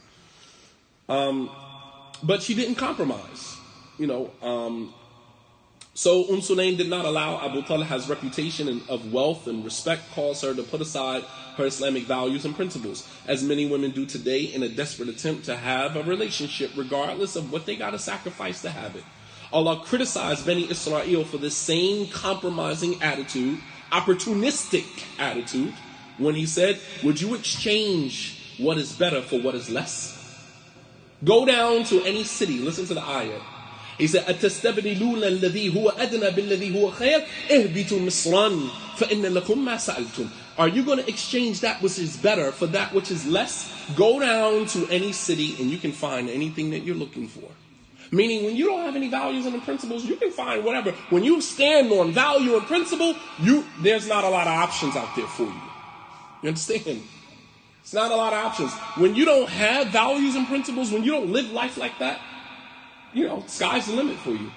But she didn't compromise. So Sulaym did not allow Abu Talha's reputation of wealth and respect cause her to put aside her Islamic values and principles, as many women do today in a desperate attempt to have a relationship regardless of what they got to sacrifice to have it. Allah criticized Bani Israel for this same compromising attitude, opportunistic attitude, when he said, would you exchange what is better for what is less? Go down to any city, listen to the ayah. He said, أَتَسْتَبْدِلُونَ الَّذِي هُوَ أَدْنَى بِالَّذِي هُوَ خَيْرٌ اهْبِطُوا مِصْرًا فَإِنَّ لَكُمْ مَا سَأَلْتُمْ. Are you going to exchange that which is better for that which is less? Go down to any city and you can find anything that you're looking for. Meaning, when you don't have any values and principles, you can find whatever. When you stand on value and principle, there's not a lot of options out there for you. You understand? It's not a lot of options. When you don't have values and principles, when you don't live life like that, sky's the limit for you.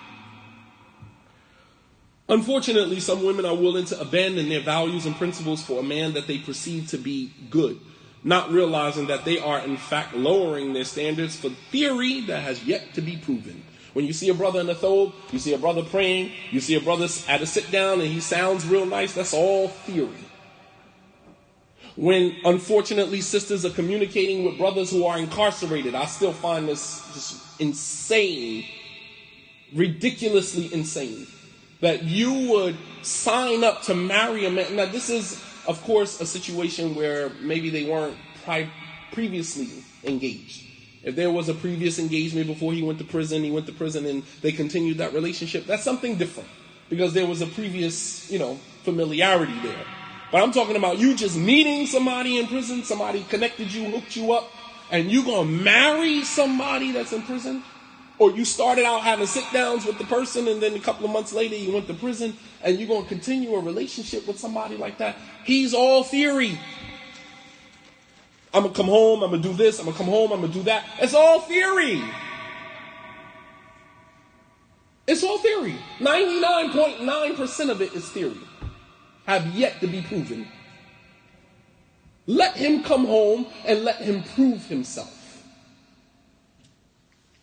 Unfortunately, some women are willing to abandon their values and principles for a man that they perceive to be good, not realizing that they are in fact lowering their standards for theory that has yet to be proven. When you see a brother in a thobe, you see a brother praying, you see a brother at a sit down and he sounds real nice, that's all theory. When, unfortunately, sisters are communicating with brothers who are incarcerated, I still find this just insane, ridiculously insane, that you would sign up to marry a man. Now, this is, of course, a situation where maybe they weren't previously engaged If there was a previous engagement before he went to prison and they continued that relationship, that's something different because there was a previous, familiarity there. But I'm talking about you just meeting somebody in prison, somebody connected you, hooked you up, and you gonna marry somebody that's in prison? Or you started out having sit-downs with the person and then a couple of months later you went to prison and you're gonna continue a relationship with somebody like that? He's all theory. I'm gonna come home, I'm gonna do this, I'm gonna come home, I'm gonna do that. It's all theory. It's all theory. 99.9% of it is theory. Have yet to be proven. Let him come home and let him prove himself.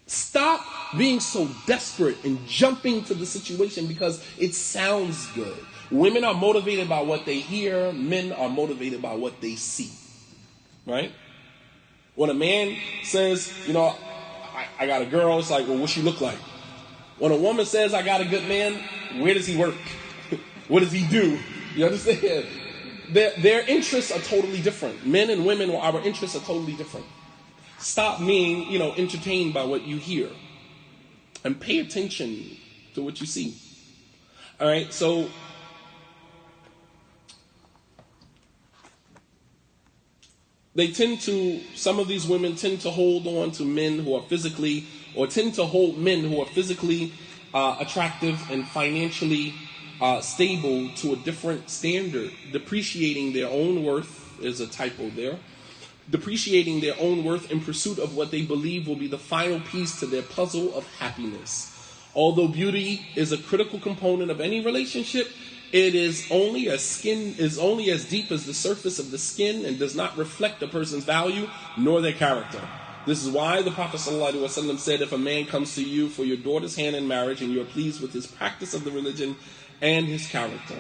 Stop being so desperate and jumping to the situation because it sounds good. Women are motivated by what they hear. Men are motivated by what they see. Right? When a man says, I got a girl, it's like, well, what she look like? When a woman says, I got a good man, where does he work? What does he do? You understand? Their interests are totally different. Men and women, our interests are totally different. Stop being, entertained by what you hear. And pay attention to what you see. All right, so some of these women tend to hold on to men who are physically, or tend to hold men who are physically attractive and financially stable to a different standard, depreciating their own worth, is a typo there, depreciating their own worth in pursuit of what they believe will be the final piece to their puzzle of happiness. Although beauty is a critical component of any relationship, it is only as deep as the surface of the skin and does not reflect a person's value nor their character. This is why the Prophet ﷺ said, if a man comes to you for your daughter's hand in marriage and you are pleased with his practice of the religion and his character.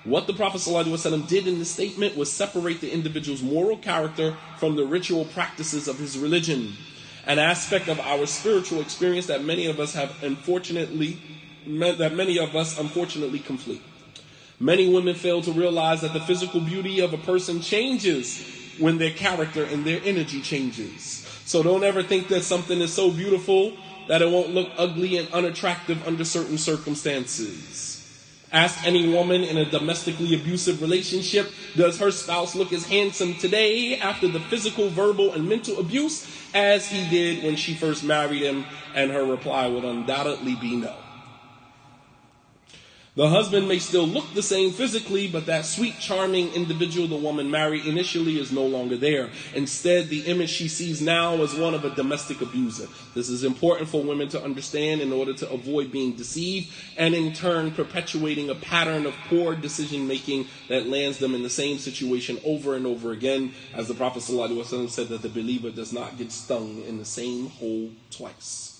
What the Prophet ﷺ did in this statement was separate the individual's moral character from the ritual practices of his religion, an aspect of our spiritual experience that many of us unfortunately conflate. Many women fail to realize that the physical beauty of a person changes when their character and their energy changes. So don't ever think that something is so beautiful that it won't look ugly and unattractive under certain circumstances. Ask any woman in a domestically abusive relationship, does her spouse look as handsome today after the physical, verbal, and mental abuse as he did when she first married him? And her reply would undoubtedly be no. The husband may still look the same physically, but that sweet, charming individual the woman married initially is no longer there. Instead, the image she sees now is one of a domestic abuser. This is important for women to understand in order to avoid being deceived and in turn perpetuating a pattern of poor decision-making that lands them in the same situation over and over again. As the Prophet ﷺ said that the believer does not get stung in the same hole twice.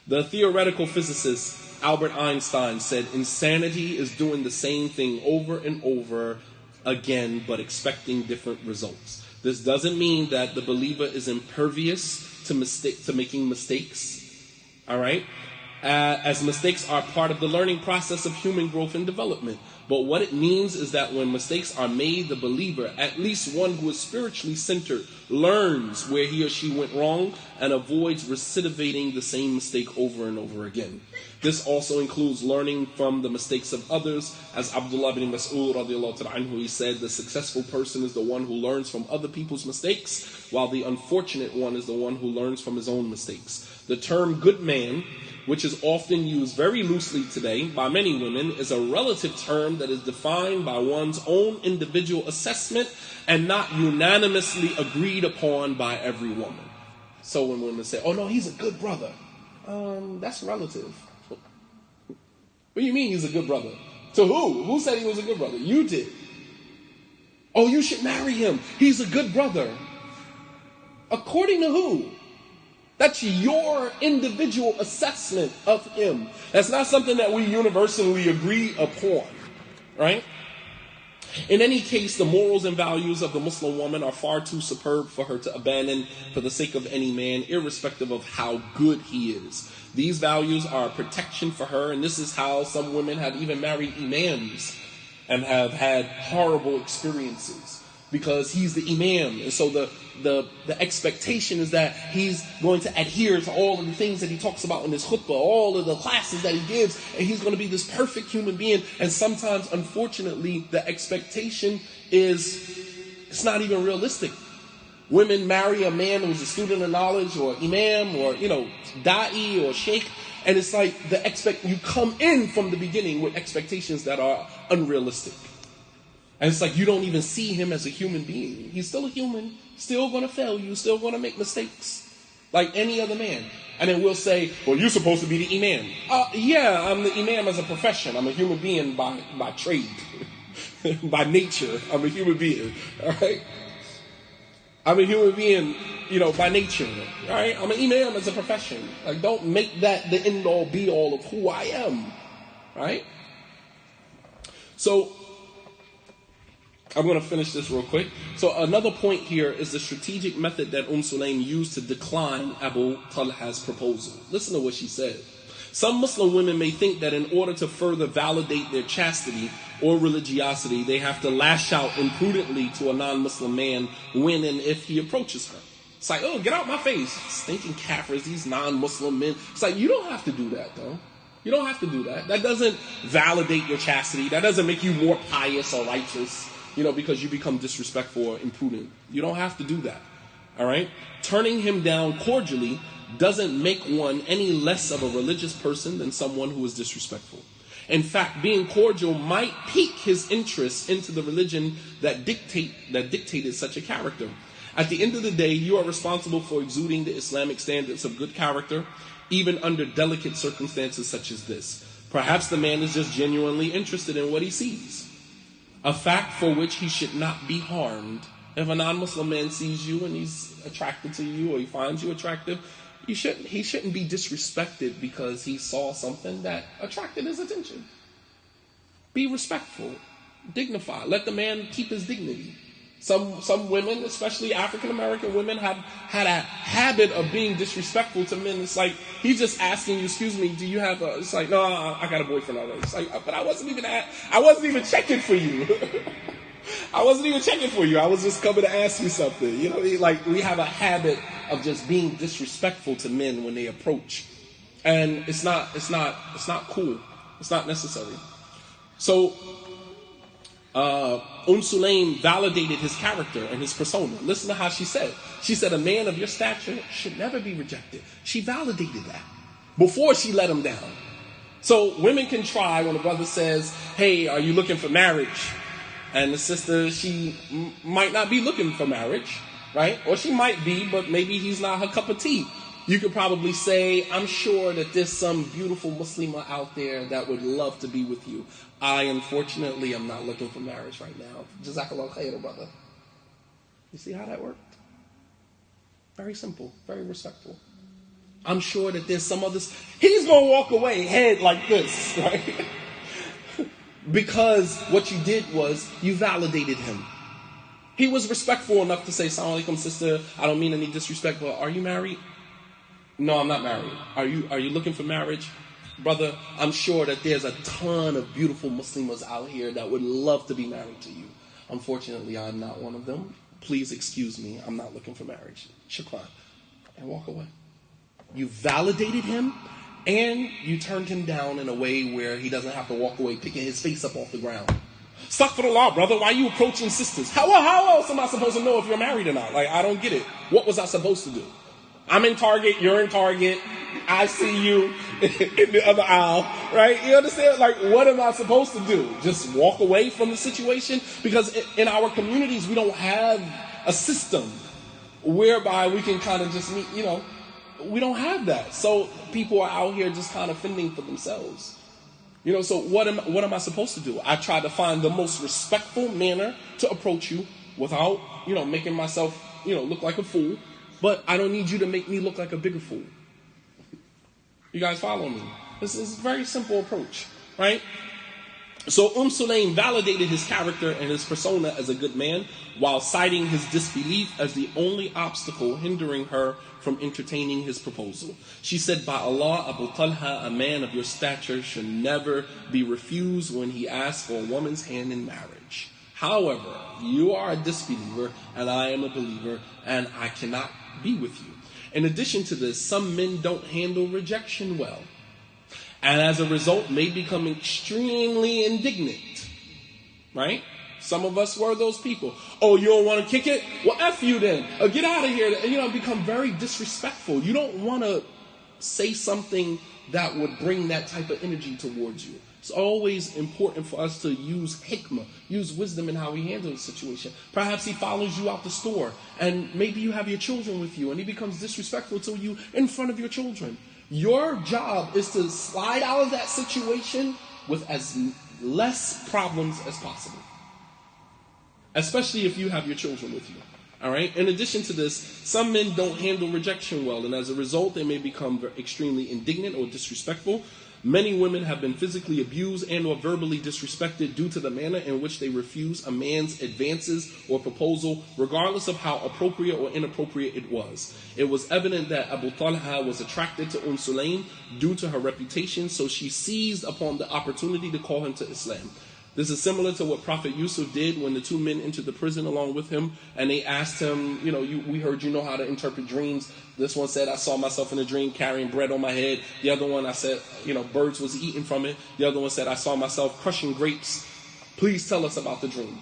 The theoretical physicist Albert Einstein said, insanity is doing the same thing over and over again, but expecting different results. This doesn't mean that the believer is impervious to making mistakes, all right? As mistakes are part of the learning process of human growth and development. But what it means is that when mistakes are made, the believer, at least one who is spiritually centered, learns where he or she went wrong and avoids recidivating the same mistake over and over again. This also includes learning from the mistakes of others. As Abdullah bin Mas'ud radiallahu ta'ala anhu, he said, the successful person is the one who learns from other people's mistakes, while the unfortunate one is the one who learns from his own mistakes. The term good man, which is often used very loosely today by many women, is a relative term that is defined by one's own individual assessment and not unanimously agreed upon by every woman. So when women say, oh no, he's a good brother, that's relative. What do you mean he's a good brother? To who? Who said he was a good brother? You did. Oh, you should marry him. He's a good brother. According to who? That's your individual assessment of him. That's not something that we universally agree upon, right? In any case, the morals and values of the Muslim woman are far too superb for her to abandon for the sake of any man, irrespective of how good he is. These values are a protection for her, and this is how some women have even married imams and have had horrible experiences. because he's the imam. And so the expectation is that he's going to adhere to all of the things that he talks about in his khutbah, all of the classes that he gives, and he's going to be this perfect human being. And sometimes, unfortunately, the expectation it's not even realistic. Women marry a man who's a student of knowledge, or imam, or da'i, or sheikh, and it's like you come in from the beginning with expectations that are unrealistic. And it's like you don't even see him as a human being. He's still a human, still going to fail you, still going to make mistakes, like any other man. And then we'll say, well, you're supposed to be the imam. Yeah, I'm the imam as a profession. I'm a human being by trade. By nature, I'm a human being. All right? I'm a human being, by nature. All right? I'm an imam as a profession. Like, don't make that the end-all, be-all of who I am. Right? So, I'm going to finish this real quick. So another point here is the strategic method that Sulaym used to decline Abu Talha's proposal. Listen to what she said. Some Muslim women may think that in order to further validate their chastity or religiosity, they have to lash out imprudently to a non-Muslim man when and if he approaches her. It's like, oh, get out my face. Stinking kafirs, these non-Muslim men. It's like, you don't have to do that, though. You don't have to do that. That doesn't validate your chastity. That doesn't make you more pious or righteous. Because you become disrespectful or imprudent. You don't have to do that. All right? Turning him down cordially doesn't make one any less of a religious person than someone who is disrespectful. In fact, being cordial might pique his interest into the religion that dictated such a character. At the end of the day, you are responsible for exuding the Islamic standards of good character, even under delicate circumstances such as this. Perhaps the man is just genuinely interested in what he sees. A fact for which he should not be harmed. If a non-Muslim man sees you and he's attracted to you or he finds you attractive, he shouldn't be disrespected because he saw something that attracted his attention. Be respectful, dignified. Let the man keep his dignity. Some women, especially African American women, have had a habit of being disrespectful to men. It's like he's just asking you, "Excuse me, do you have a?" It's like, "No, I got a boyfriend already." It's like, "But I wasn't even checking for you. I wasn't even checking for you. I was just coming to ask you something." Like we have a habit of just being disrespectful to men when they approach, and it's not cool. It's not necessary. So. Sulaym validated his character and his persona. Listen to how she said. She said, a man of your stature should never be rejected. She validated that before she let him down. So women can try when a brother says, hey, are you looking for marriage? And the sister, she might not be looking for marriage, right? Or she might be, but maybe he's not her cup of tea. You could probably say, I'm sure that there's some beautiful Muslimah out there that would love to be with you. I, unfortunately, am not looking for marriage right now. Jazakallah khair, brother. You see how that worked? Very simple, very respectful. I'm sure that there's some others. He's going to walk away head like this, right? Because what you did was you validated him. He was respectful enough to say, Assalamu alaikum, sister. I don't mean any disrespect, but are you married? No, I'm not married. Are you looking for marriage? Brother, I'm sure that there's a ton of beautiful Muslims out here that would love to be married to you. Unfortunately, I'm not one of them. Please excuse me. I'm not looking for marriage. Shukran. And walk away. You validated him, and you turned him down in a way where he doesn't have to walk away picking his face up off the ground. Astaghfirullah, brother. Why are you approaching sisters? How else am I supposed to know if you're married or not? Like, I don't get it. What was I supposed to do? I'm in Target, you're in Target, I see you in the other aisle, right? You understand? Like, what am I supposed to do? Just walk away from the situation? Because in our communities, we don't have a system whereby we can kind of just meet, we don't have that. So people are out here just kind of fending for themselves. So what am I supposed to do? I try to find the most respectful manner to approach you without, making myself, look like a fool. But I don't need you to make me look like a bigger fool. You guys follow me? This is a very simple approach, right? So Sulaym validated his character and his persona as a good man while citing his disbelief as the only obstacle hindering her from entertaining his proposal. She said, by Allah, Abu Talha, a man of your stature, should never be refused when he asks for a woman's hand in marriage. However, you are a disbeliever and I am a believer, and I cannot be with you. In addition to this, some men don't handle rejection well, and as a result may become extremely indignant, right? Some of us were those people. Oh, you don't want to kick it? Well, F you then. Get out of here. And, become very disrespectful. You don't want to say something that would bring that type of energy towards you. It's always important for us to use hikmah, use wisdom in how we handle the situation. Perhaps he follows you out the store, and maybe you have your children with you, and he becomes disrespectful to you in front of your children. Your job is to slide out of that situation with as less problems as possible, especially if you have your children with you. All right. In addition to this, some men don't handle rejection well, and as a result, they may become extremely indignant or disrespectful. Many women have been physically abused and or verbally disrespected due to the manner in which they refuse a man's advances or proposal, regardless of how appropriate or inappropriate it was. It was evident that Abu Talha was attracted to Sulaym due to her reputation, so she seized upon the opportunity to call him to Islam. This is similar to what Prophet Yusuf did when the two men entered the prison along with him, and they asked him, we heard you know how to interpret dreams. This one said, I saw myself in a dream carrying bread on my head. The other one, I said, birds was eating from it. The other one said, I saw myself crushing grapes. Please tell us about the dream.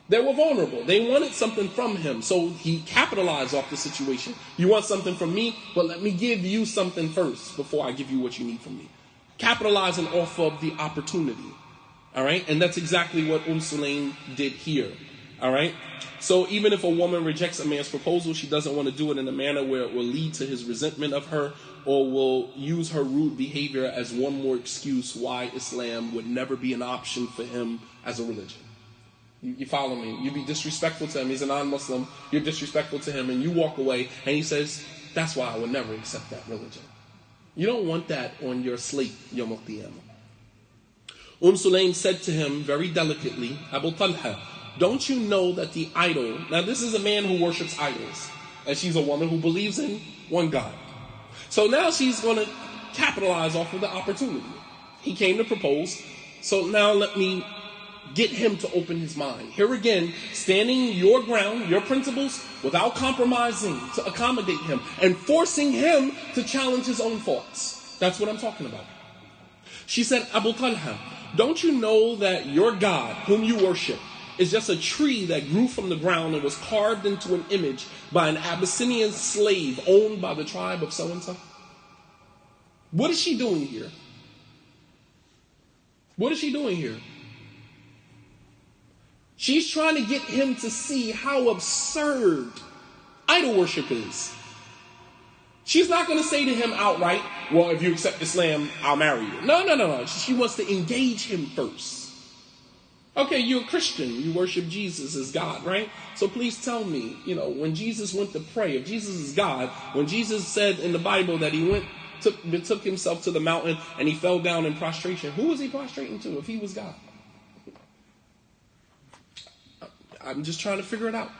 They were vulnerable. They wanted something from him, so he capitalized off the situation. You want something from me? But let me give you something first before I give you what you need from me. Capitalizing off of the opportunity. All right, and that's exactly what Sulaym did here. All right, so even if a woman rejects a man's proposal, she doesn't want to do it in a manner where it will lead to his resentment of her, or will use her rude behavior as one more excuse why Islam would never be an option for him as a religion. You follow me? You be disrespectful to him. He's a non-Muslim. You're disrespectful to him, and you walk away, and he says, that's why I would never accept that religion. You don't want that on your slate, Yawm al-Qiyamah. Sulaym said to him very delicately, Abu Talha, don't you know that the idol, now this is a man who worships idols, and she's a woman who believes in one God. So now she's going to capitalize off of the opportunity. He came to propose, so now let me get him to open his mind. Here again, standing your ground, your principles, without compromising to accommodate him, and forcing him to challenge his own thoughts. That's what I'm talking about. She said, Abu Talha, don't you know that your God, whom you worship, is just a tree that grew from the ground and was carved into an image by an Abyssinian slave owned by the tribe of so-and-so? What is she doing here? What is she doing here? She's trying to get him to see how absurd idol worship is. She's not going to say to him outright, well, if you accept Islam, I'll marry you. No. She wants to engage him first. Okay, you're a Christian. You worship Jesus as God, right? So please tell me, when Jesus went to pray, if Jesus is God, when Jesus said in the Bible that he took himself to the mountain and he fell down in prostration, who was he prostrating to if he was God? I'm just trying to figure it out.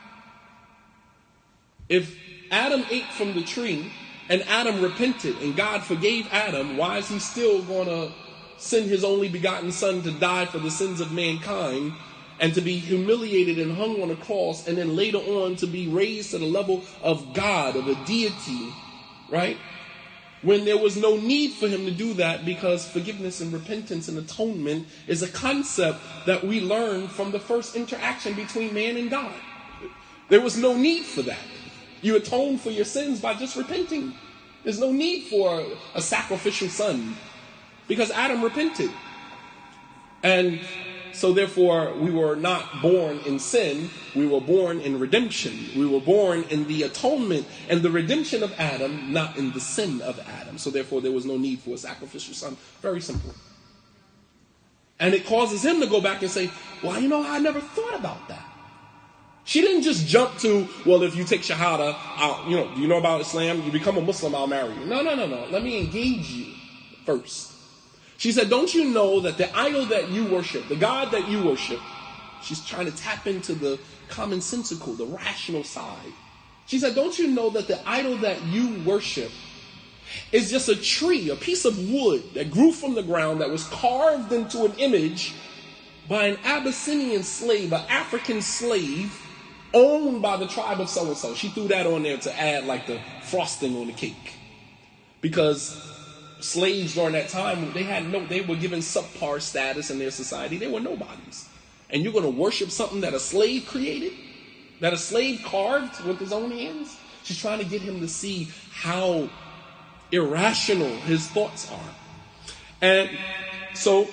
If Adam ate from the tree, and Adam repented, and God forgave Adam, why is he still going to send his only begotten son to die for the sins of mankind, and to be humiliated and hung on a cross, and then later on to be raised to the level of God, of a deity, right? When there was no need for him to do that, because forgiveness and repentance and atonement is a concept that we learn from the first interaction between man and God. There was no need for that. You atone for your sins by just repenting. There's no need for a sacrificial son because Adam repented. And so therefore, we were not born in sin. We were born in redemption. We were born in the atonement and the redemption of Adam, not in the sin of Adam. So therefore, there was no need for a sacrificial son. Very simple. And it causes him to go back and say, well, I never thought about that. She didn't just jump to, well, if you take Shahada, do you know about Islam? You become a Muslim, I'll marry you. No. Let me engage you first. She said, don't you know that the idol that you worship, the God that you worship, she's trying to tap into the commonsensical, the rational side. She said, don't you know that the idol that you worship is just a tree, a piece of wood that grew from the ground that was carved into an image by an Abyssinian slave, an African slave, owned by the tribe of so-and-so. She threw that on there to add like the frosting on the cake. Because slaves during that time, they were given subpar status in their society. They were nobodies. And you're going to worship something that a slave created? That a slave carved with his own hands? She's trying to get him to see how irrational his thoughts are. And so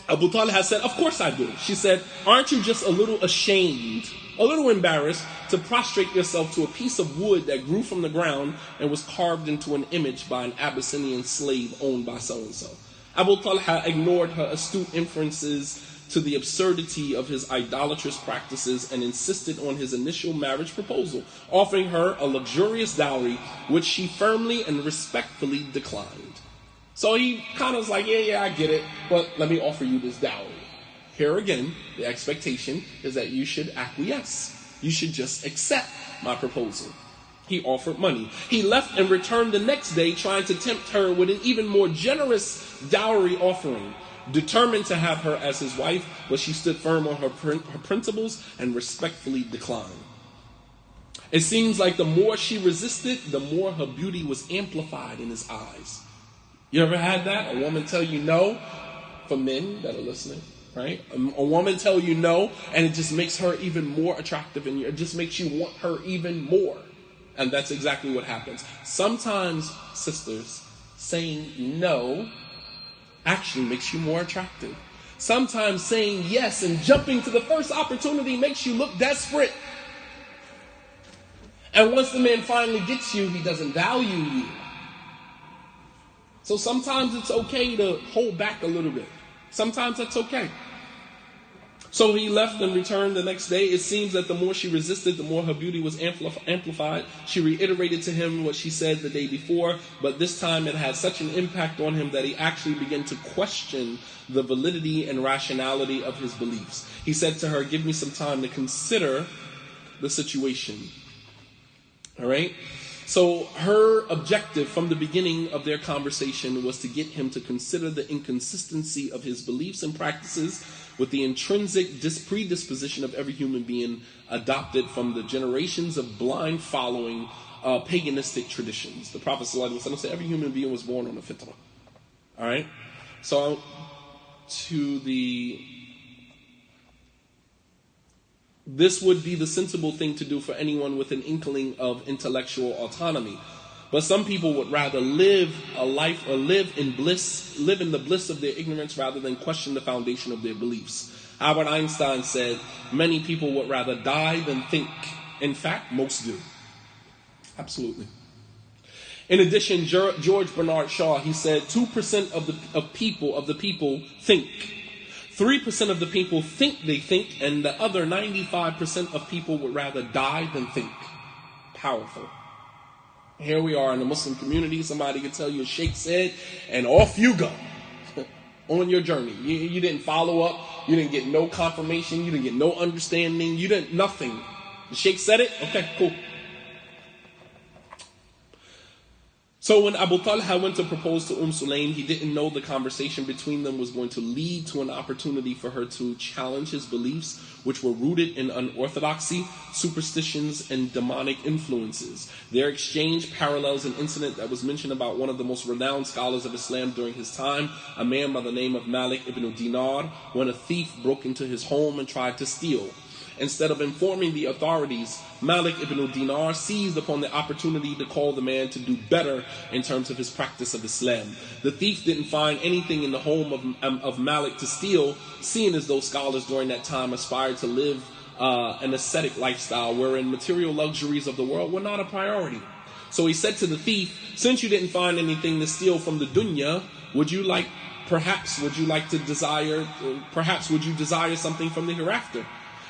Abu Talha said, of course I do. She said, aren't you just a little ashamed, a little embarrassed to prostrate yourself to a piece of wood that grew from the ground and was carved into an image by an Abyssinian slave owned by so-and-so? Abu Talha ignored her astute inferences to the absurdity of his idolatrous practices and insisted on his initial marriage proposal, offering her a luxurious dowry, which she firmly and respectfully declined. So he kind of was like, yeah, I get it, but let me offer you this dowry. Here again, the expectation is that you should acquiesce. You should just accept my proposal. He offered money. He left and returned the next day, trying to tempt her with an even more generous dowry offering. Determined to have her as his wife, but she stood firm on her principles and respectfully declined. It seems like the more she resisted, the more her beauty was amplified in his eyes. You ever had that? A woman tell you no? For men that are listening, right? A woman tell you no, and it just makes her even more attractive, and it just makes you want her even more. And that's exactly what happens. Sometimes, sisters, saying no actually makes you more attractive. Sometimes saying yes and jumping to the first opportunity makes you look desperate. And once the man finally gets you, he doesn't value you. So sometimes it's okay to hold back a little bit. Sometimes that's okay. So he left and returned the next day. It seems that the more she resisted, the more her beauty was amplified. She reiterated to him what she said the day before, but this time it had such an impact on him that he actually began to question the validity and rationality of his beliefs. He said to her, give me some time to consider the situation. All right? So her objective from the beginning of their conversation was to get him to consider the inconsistency of his beliefs and practices with the intrinsic predisposition of every human being adopted from the generations of blind following paganistic traditions. The Prophet ﷺ said every human being was born on a fitrah. All right? So this would be the sensible thing to do for anyone with an inkling of intellectual autonomy. But some people would rather live a life or live in the bliss of their ignorance rather than question the foundation of their beliefs. Albert Einstein said, many people would rather die than think. In fact, most do. Absolutely. In addition, George Bernard Shaw, he said, 2% of the people think. 3% of the people think they think, and the other 95% of people would rather die than think. Powerful. Here we are in the Muslim community. Somebody can tell you a sheikh said, and off you go on your journey. You didn't follow up. You didn't get no confirmation. You didn't get no understanding. You didn't nothing. The sheikh said it. Okay, cool. So when Abu Talha went to propose to Sulaym, he didn't know the conversation between them was going to lead to an opportunity for her to challenge his beliefs, which were rooted in unorthodoxy, superstitions, and demonic influences. Their exchange parallels an incident that was mentioned about one of the most renowned scholars of Islam during his time, a man by the name of Malik ibn Dinar, when a thief broke into his home and tried to steal. Instead of informing the authorities, Malik ibn Dinar seized upon the opportunity to call the man to do better in terms of his practice of Islam. The thief didn't find anything in the home of Malik to steal, seeing as though scholars during that time aspired to live an ascetic lifestyle wherein material luxuries of the world were not a priority. So he said to the thief, since you didn't find anything to steal from the dunya, would you desire something from the hereafter?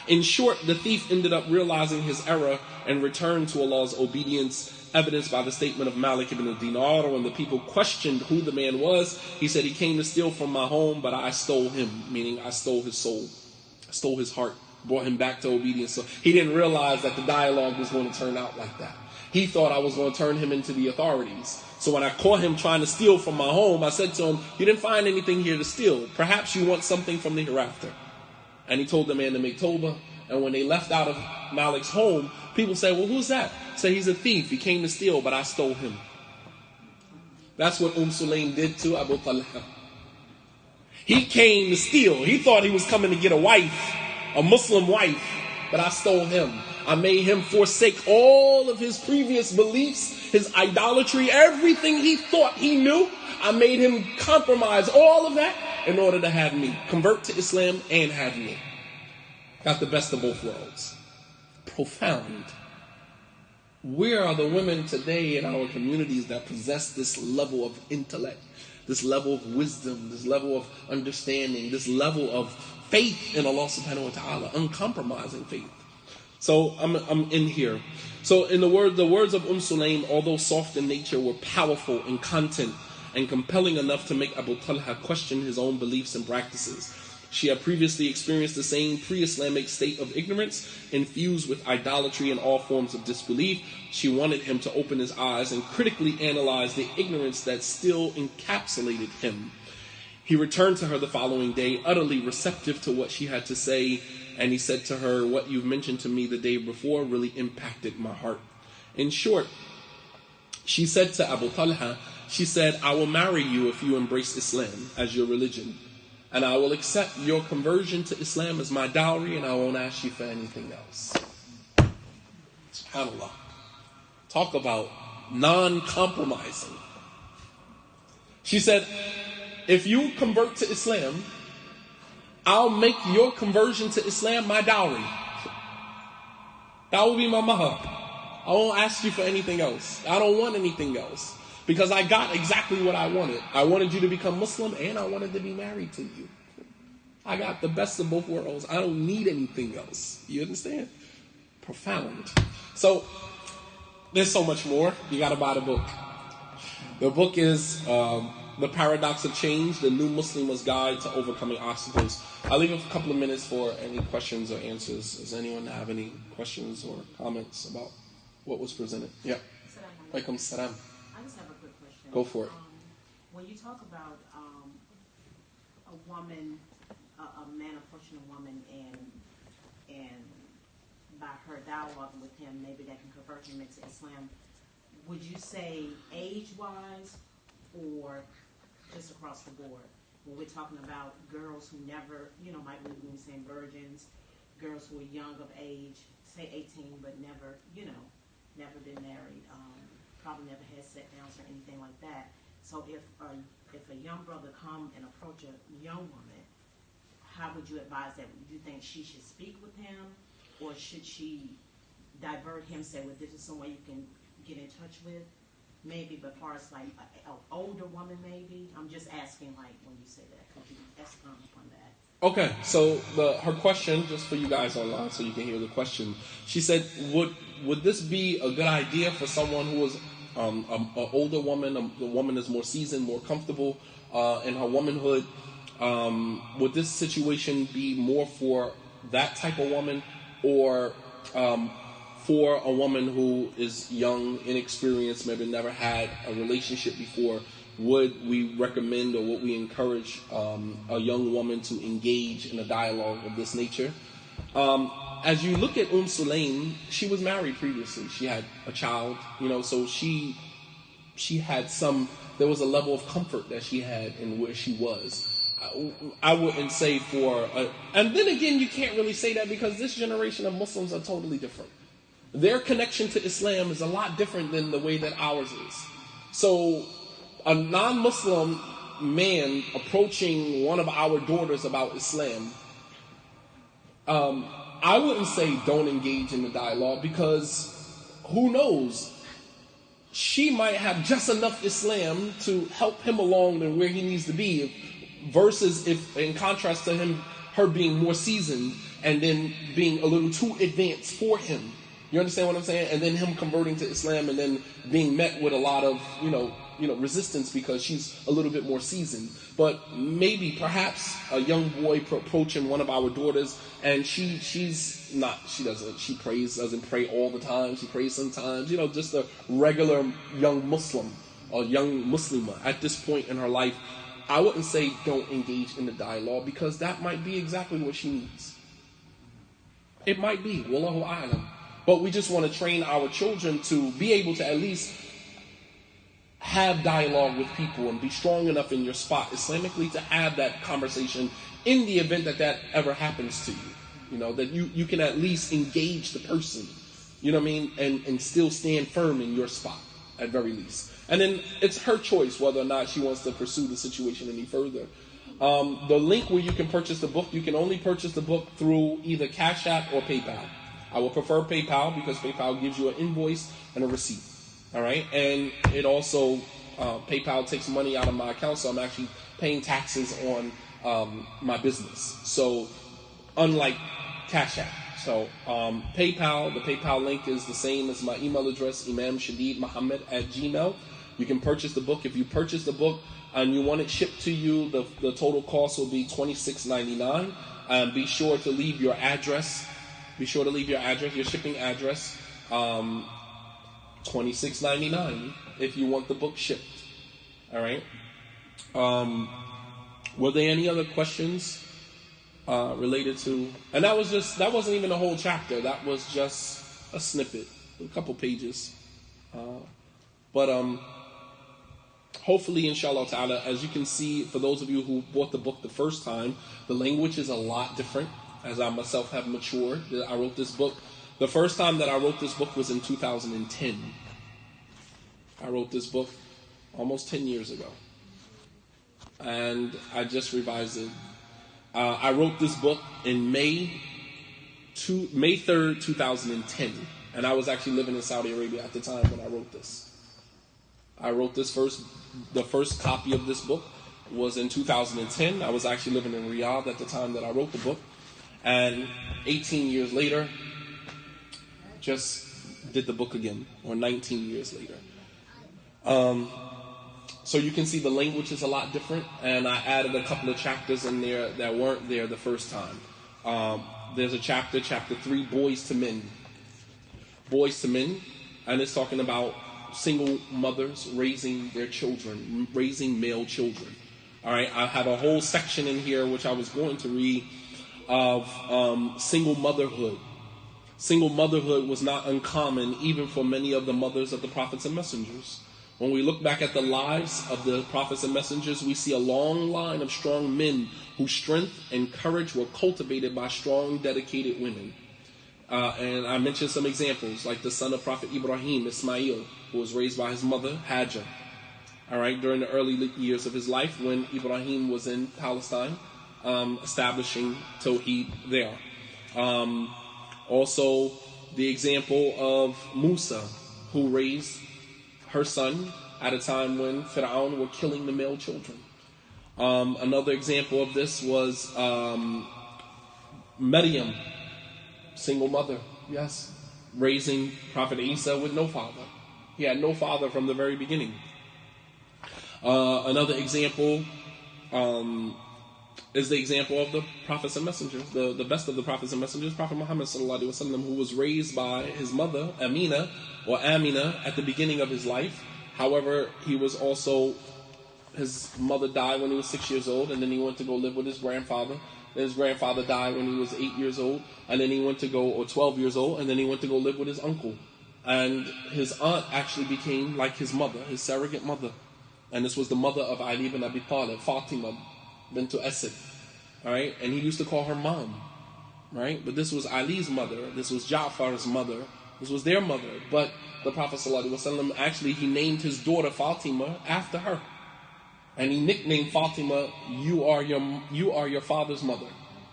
In short, the thief ended up realizing his error and returned to Allah's obedience, evidenced by the statement of Malik ibn Dinar. When the people questioned who the man was, he said, he came to steal from my home, but I stole him, meaning I stole his soul. I stole his heart, brought him back to obedience. So he didn't realize that the dialogue was going to turn out like that. He thought I was going to turn him into the authorities. So when I caught him trying to steal from my home, I said to him, you didn't find anything here to steal. Perhaps you want something from the hereafter. And he told the man to make tawbah. And when they left out of Malik's home, people said, well, who's that? Say, he's a thief. He came to steal, but I stole him. That's what Sulaym did to Abu Talha. He came to steal. He thought he was coming to get a wife, a Muslim wife, but I stole him. I made him forsake all of his previous beliefs, his idolatry, everything he thought he knew. I made him compromise all of that in order to have me. Convert to Islam and have me. Got the best of both worlds. Profound. Where are the women today in our communities that possess this level of intellect, this level of wisdom, this level of understanding, this level of faith in Allah subhanahu wa ta'ala, uncompromising faith? So I'm in here. So in the words of Sulaym, although soft in nature, were powerful in content and compelling enough to make Abu Talha question his own beliefs and practices. She had previously experienced the same pre-Islamic state of ignorance, infused with idolatry and all forms of disbelief. She wanted him to open his eyes and critically analyze the ignorance that still encapsulated him. He returned to her the following day, utterly receptive to what she had to say, and he said to her, what you've mentioned to me the day before really impacted my heart. In short, she said to Abu Talha, she said, I will marry you if you embrace Islam as your religion. And I will accept your conversion to Islam as my dowry, and I won't ask you for anything else. SubhanAllah. Talk about non-compromising. She said, if you convert to Islam, I'll make your conversion to Islam my dowry. That will be my mahar. I won't ask you for anything else. I don't want anything else. Because I got exactly what I wanted. I wanted you to become Muslim and I wanted to be married to you. I got the best of both worlds. I don't need anything else. You understand? Profound. So, there's so much more. You got to buy the book. The book is The Paradox of Change, The New Muslimah's Guide to Overcoming Obstacles. I'll leave a couple of minutes for any questions or answers. Does anyone have any questions or comments about what was presented? Yeah. Walaikum salam. I just have a quick question. Go for it. When you talk about a woman, a man approaching a woman and by her dialogue with him, maybe that can convert him into Islam, would you say age-wise or just across the board? When we're talking about girls who never, might be when we saying virgins, girls who are young of age, say 18, but never, never been married, probably never had set downs or anything like that. So if a young brother come and approach a young woman, how would you advise that? Would you think she should speak with him, or should she divert him, say, well, this is someone you can get in touch with? Maybe, but as far as like an older woman, maybe? I'm just asking, like, when you say that, could you expound upon that? Okay, so her question, just for you guys online so you can hear the question, she said, would this be a good idea for someone who is an older woman, a woman that's more seasoned, more comfortable in her womanhood? Would this situation be more for that type of woman, or for a woman who is young, inexperienced, maybe never had a relationship before? Would we recommend or would we encourage a young woman to engage in a dialogue of this nature? As you look at Sulaym, she was married previously. She had a child, so she had there was a level of comfort that she had in where she was. I wouldn't say and then again, you can't really say that because this generation of Muslims are totally different. Their connection to Islam is a lot different than the way that ours is. So a non-Muslim man approaching one of our daughters about Islam, I wouldn't say don't engage in the dialogue, because who knows? She might have just enough Islam to help him along and where he needs to be, versus if, in contrast to her being more seasoned and then being a little too advanced for him. You understand what I'm saying? And then him converting to Islam and then being met with a lot of, resistance because she's a little bit more seasoned. But perhaps a young boy approaching one of our daughters, and she doesn't pray all the time. She prays sometimes, just a regular young Muslim or young Muslimah at this point in her life. I wouldn't say don't engage in the dialogue, because that might be exactly what she needs. It might be, wallahu a'lam. But we just want to train our children to be able to at least have dialogue with people and be strong enough in your spot Islamically to have that conversation in the event that that ever happens to you. You know, that you can at least engage the person, you know what I mean, and still stand firm in your spot at very least. And then it's her choice whether or not she wants to pursue the situation any further. The link where you can purchase the book, you can only purchase the book through either Cash App or PayPal. I would prefer PayPal because PayPal gives you an invoice and a receipt. All right, and it also PayPal takes money out of my account, so I'm actually paying taxes on my business. So unlike Cash App, so PayPal, the PayPal link is the same as my email address, Imam Shadeed Muhammad @gmail. You can purchase the book. If you purchase the book and you want it shipped to you, the total cost will be $26.99. Be sure to leave your address. Be sure to leave your address, your shipping address. $26.99 if you want the book shipped. All right. Were there any other questions related to? And that wasn't even a whole chapter. That was just a snippet, a couple pages. But hopefully, inshallah ta'ala, as you can see, for those of you who bought the book the first time, the language is a lot different. As I myself have matured, I wrote this book. The first time that I wrote this book was in 2010. I wrote this book almost 10 years ago. And I just revised it. I wrote this book in May 3rd, 2010. And I was actually living in Saudi Arabia at the time when I wrote this. I wrote the first copy of this book was in 2010. I was actually living in Riyadh at the time that I wrote the book. And 18 years later, just did the book again, or 19 years later. So you can see the language is a lot different, and I added a couple of chapters in there that weren't there the first time. There's a chapter 3, Boys to Men. Boys to Men, and it's talking about single mothers raising their children, raising male children. All right, I have a whole section in here which I was going to read of single motherhood. Single motherhood was not uncommon even for many of the mothers of the prophets and messengers. When we look back at the lives of the prophets and messengers, we see a long line of strong men whose strength and courage were cultivated by strong, dedicated women. And I mentioned some examples, like the son of Prophet Ibrahim, Ismail, who was raised by his mother, Hajar. All right, during the early years of his life when Ibrahim was in Palestine, establishing Tawheed there. Also, the example of Musa, who raised her son at a time when Fir'aun were killing the male children. Another example of this was Maryam, single mother, yes, raising Prophet Isa with no father. He had no father from the very beginning. Another example is the example of the prophets and messengers, the best of the prophets and messengers, Prophet Muhammad sallallahu alaihi wasallam, who was raised by his mother Amina at the beginning of his life. However, he was also, his mother died when he was 6 years old, and then he went to go live with his grandfather. Then his grandfather died when he was 8 years old, and then he went to go, or 12 years old, and then he went to go live with his uncle. And his aunt actually became like his mother, his surrogate mother. And this was the mother of Ali ibn Abi Talib, Fatima bint Asad. All right, and he used to call her mom. Right, but this was Ali's mother. This was Ja'far's mother. This was their mother. But the Prophet ﷺ actually he named his daughter Fatima after her, and he nicknamed Fatima, "You are your father's mother,"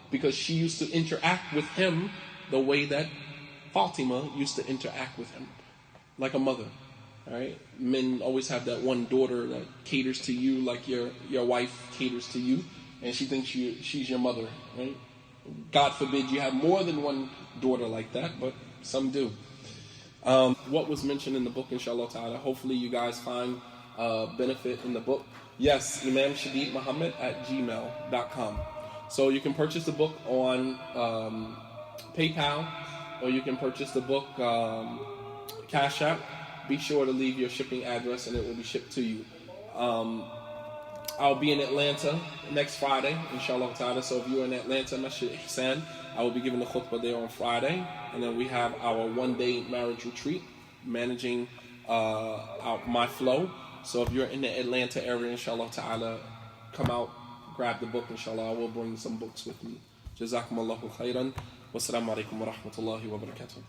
because she used to interact with him the way that Fatima used to interact with him, like a mother. All right, men always have that one daughter that caters to you like your wife caters to you, and she thinks she's your mother. Right? God forbid you have more than one daughter like that, but some do. What was mentioned in the book, inshallah ta'ala, hopefully you guys find benefit in the book. Yes, Imam Shadeed Muhammad @gmail.com. So you can purchase the book on PayPal, or you can purchase the book Cash App. Be sure to leave your shipping address and it will be shipped to you. I'll be in Atlanta next Friday, inshallah ta'ala. So if you're in Atlanta, Masjid Ihsan, I will be giving the khutbah there on Friday. And then we have our one-day marriage retreat, managing my flow. So if you're in the Atlanta area, inshallah ta'ala, come out, grab the book, inshallah. I will bring some books with me. Jazakumullahu khairan. Wassalamu alaikum wa rahmatullahi wa barakatuh.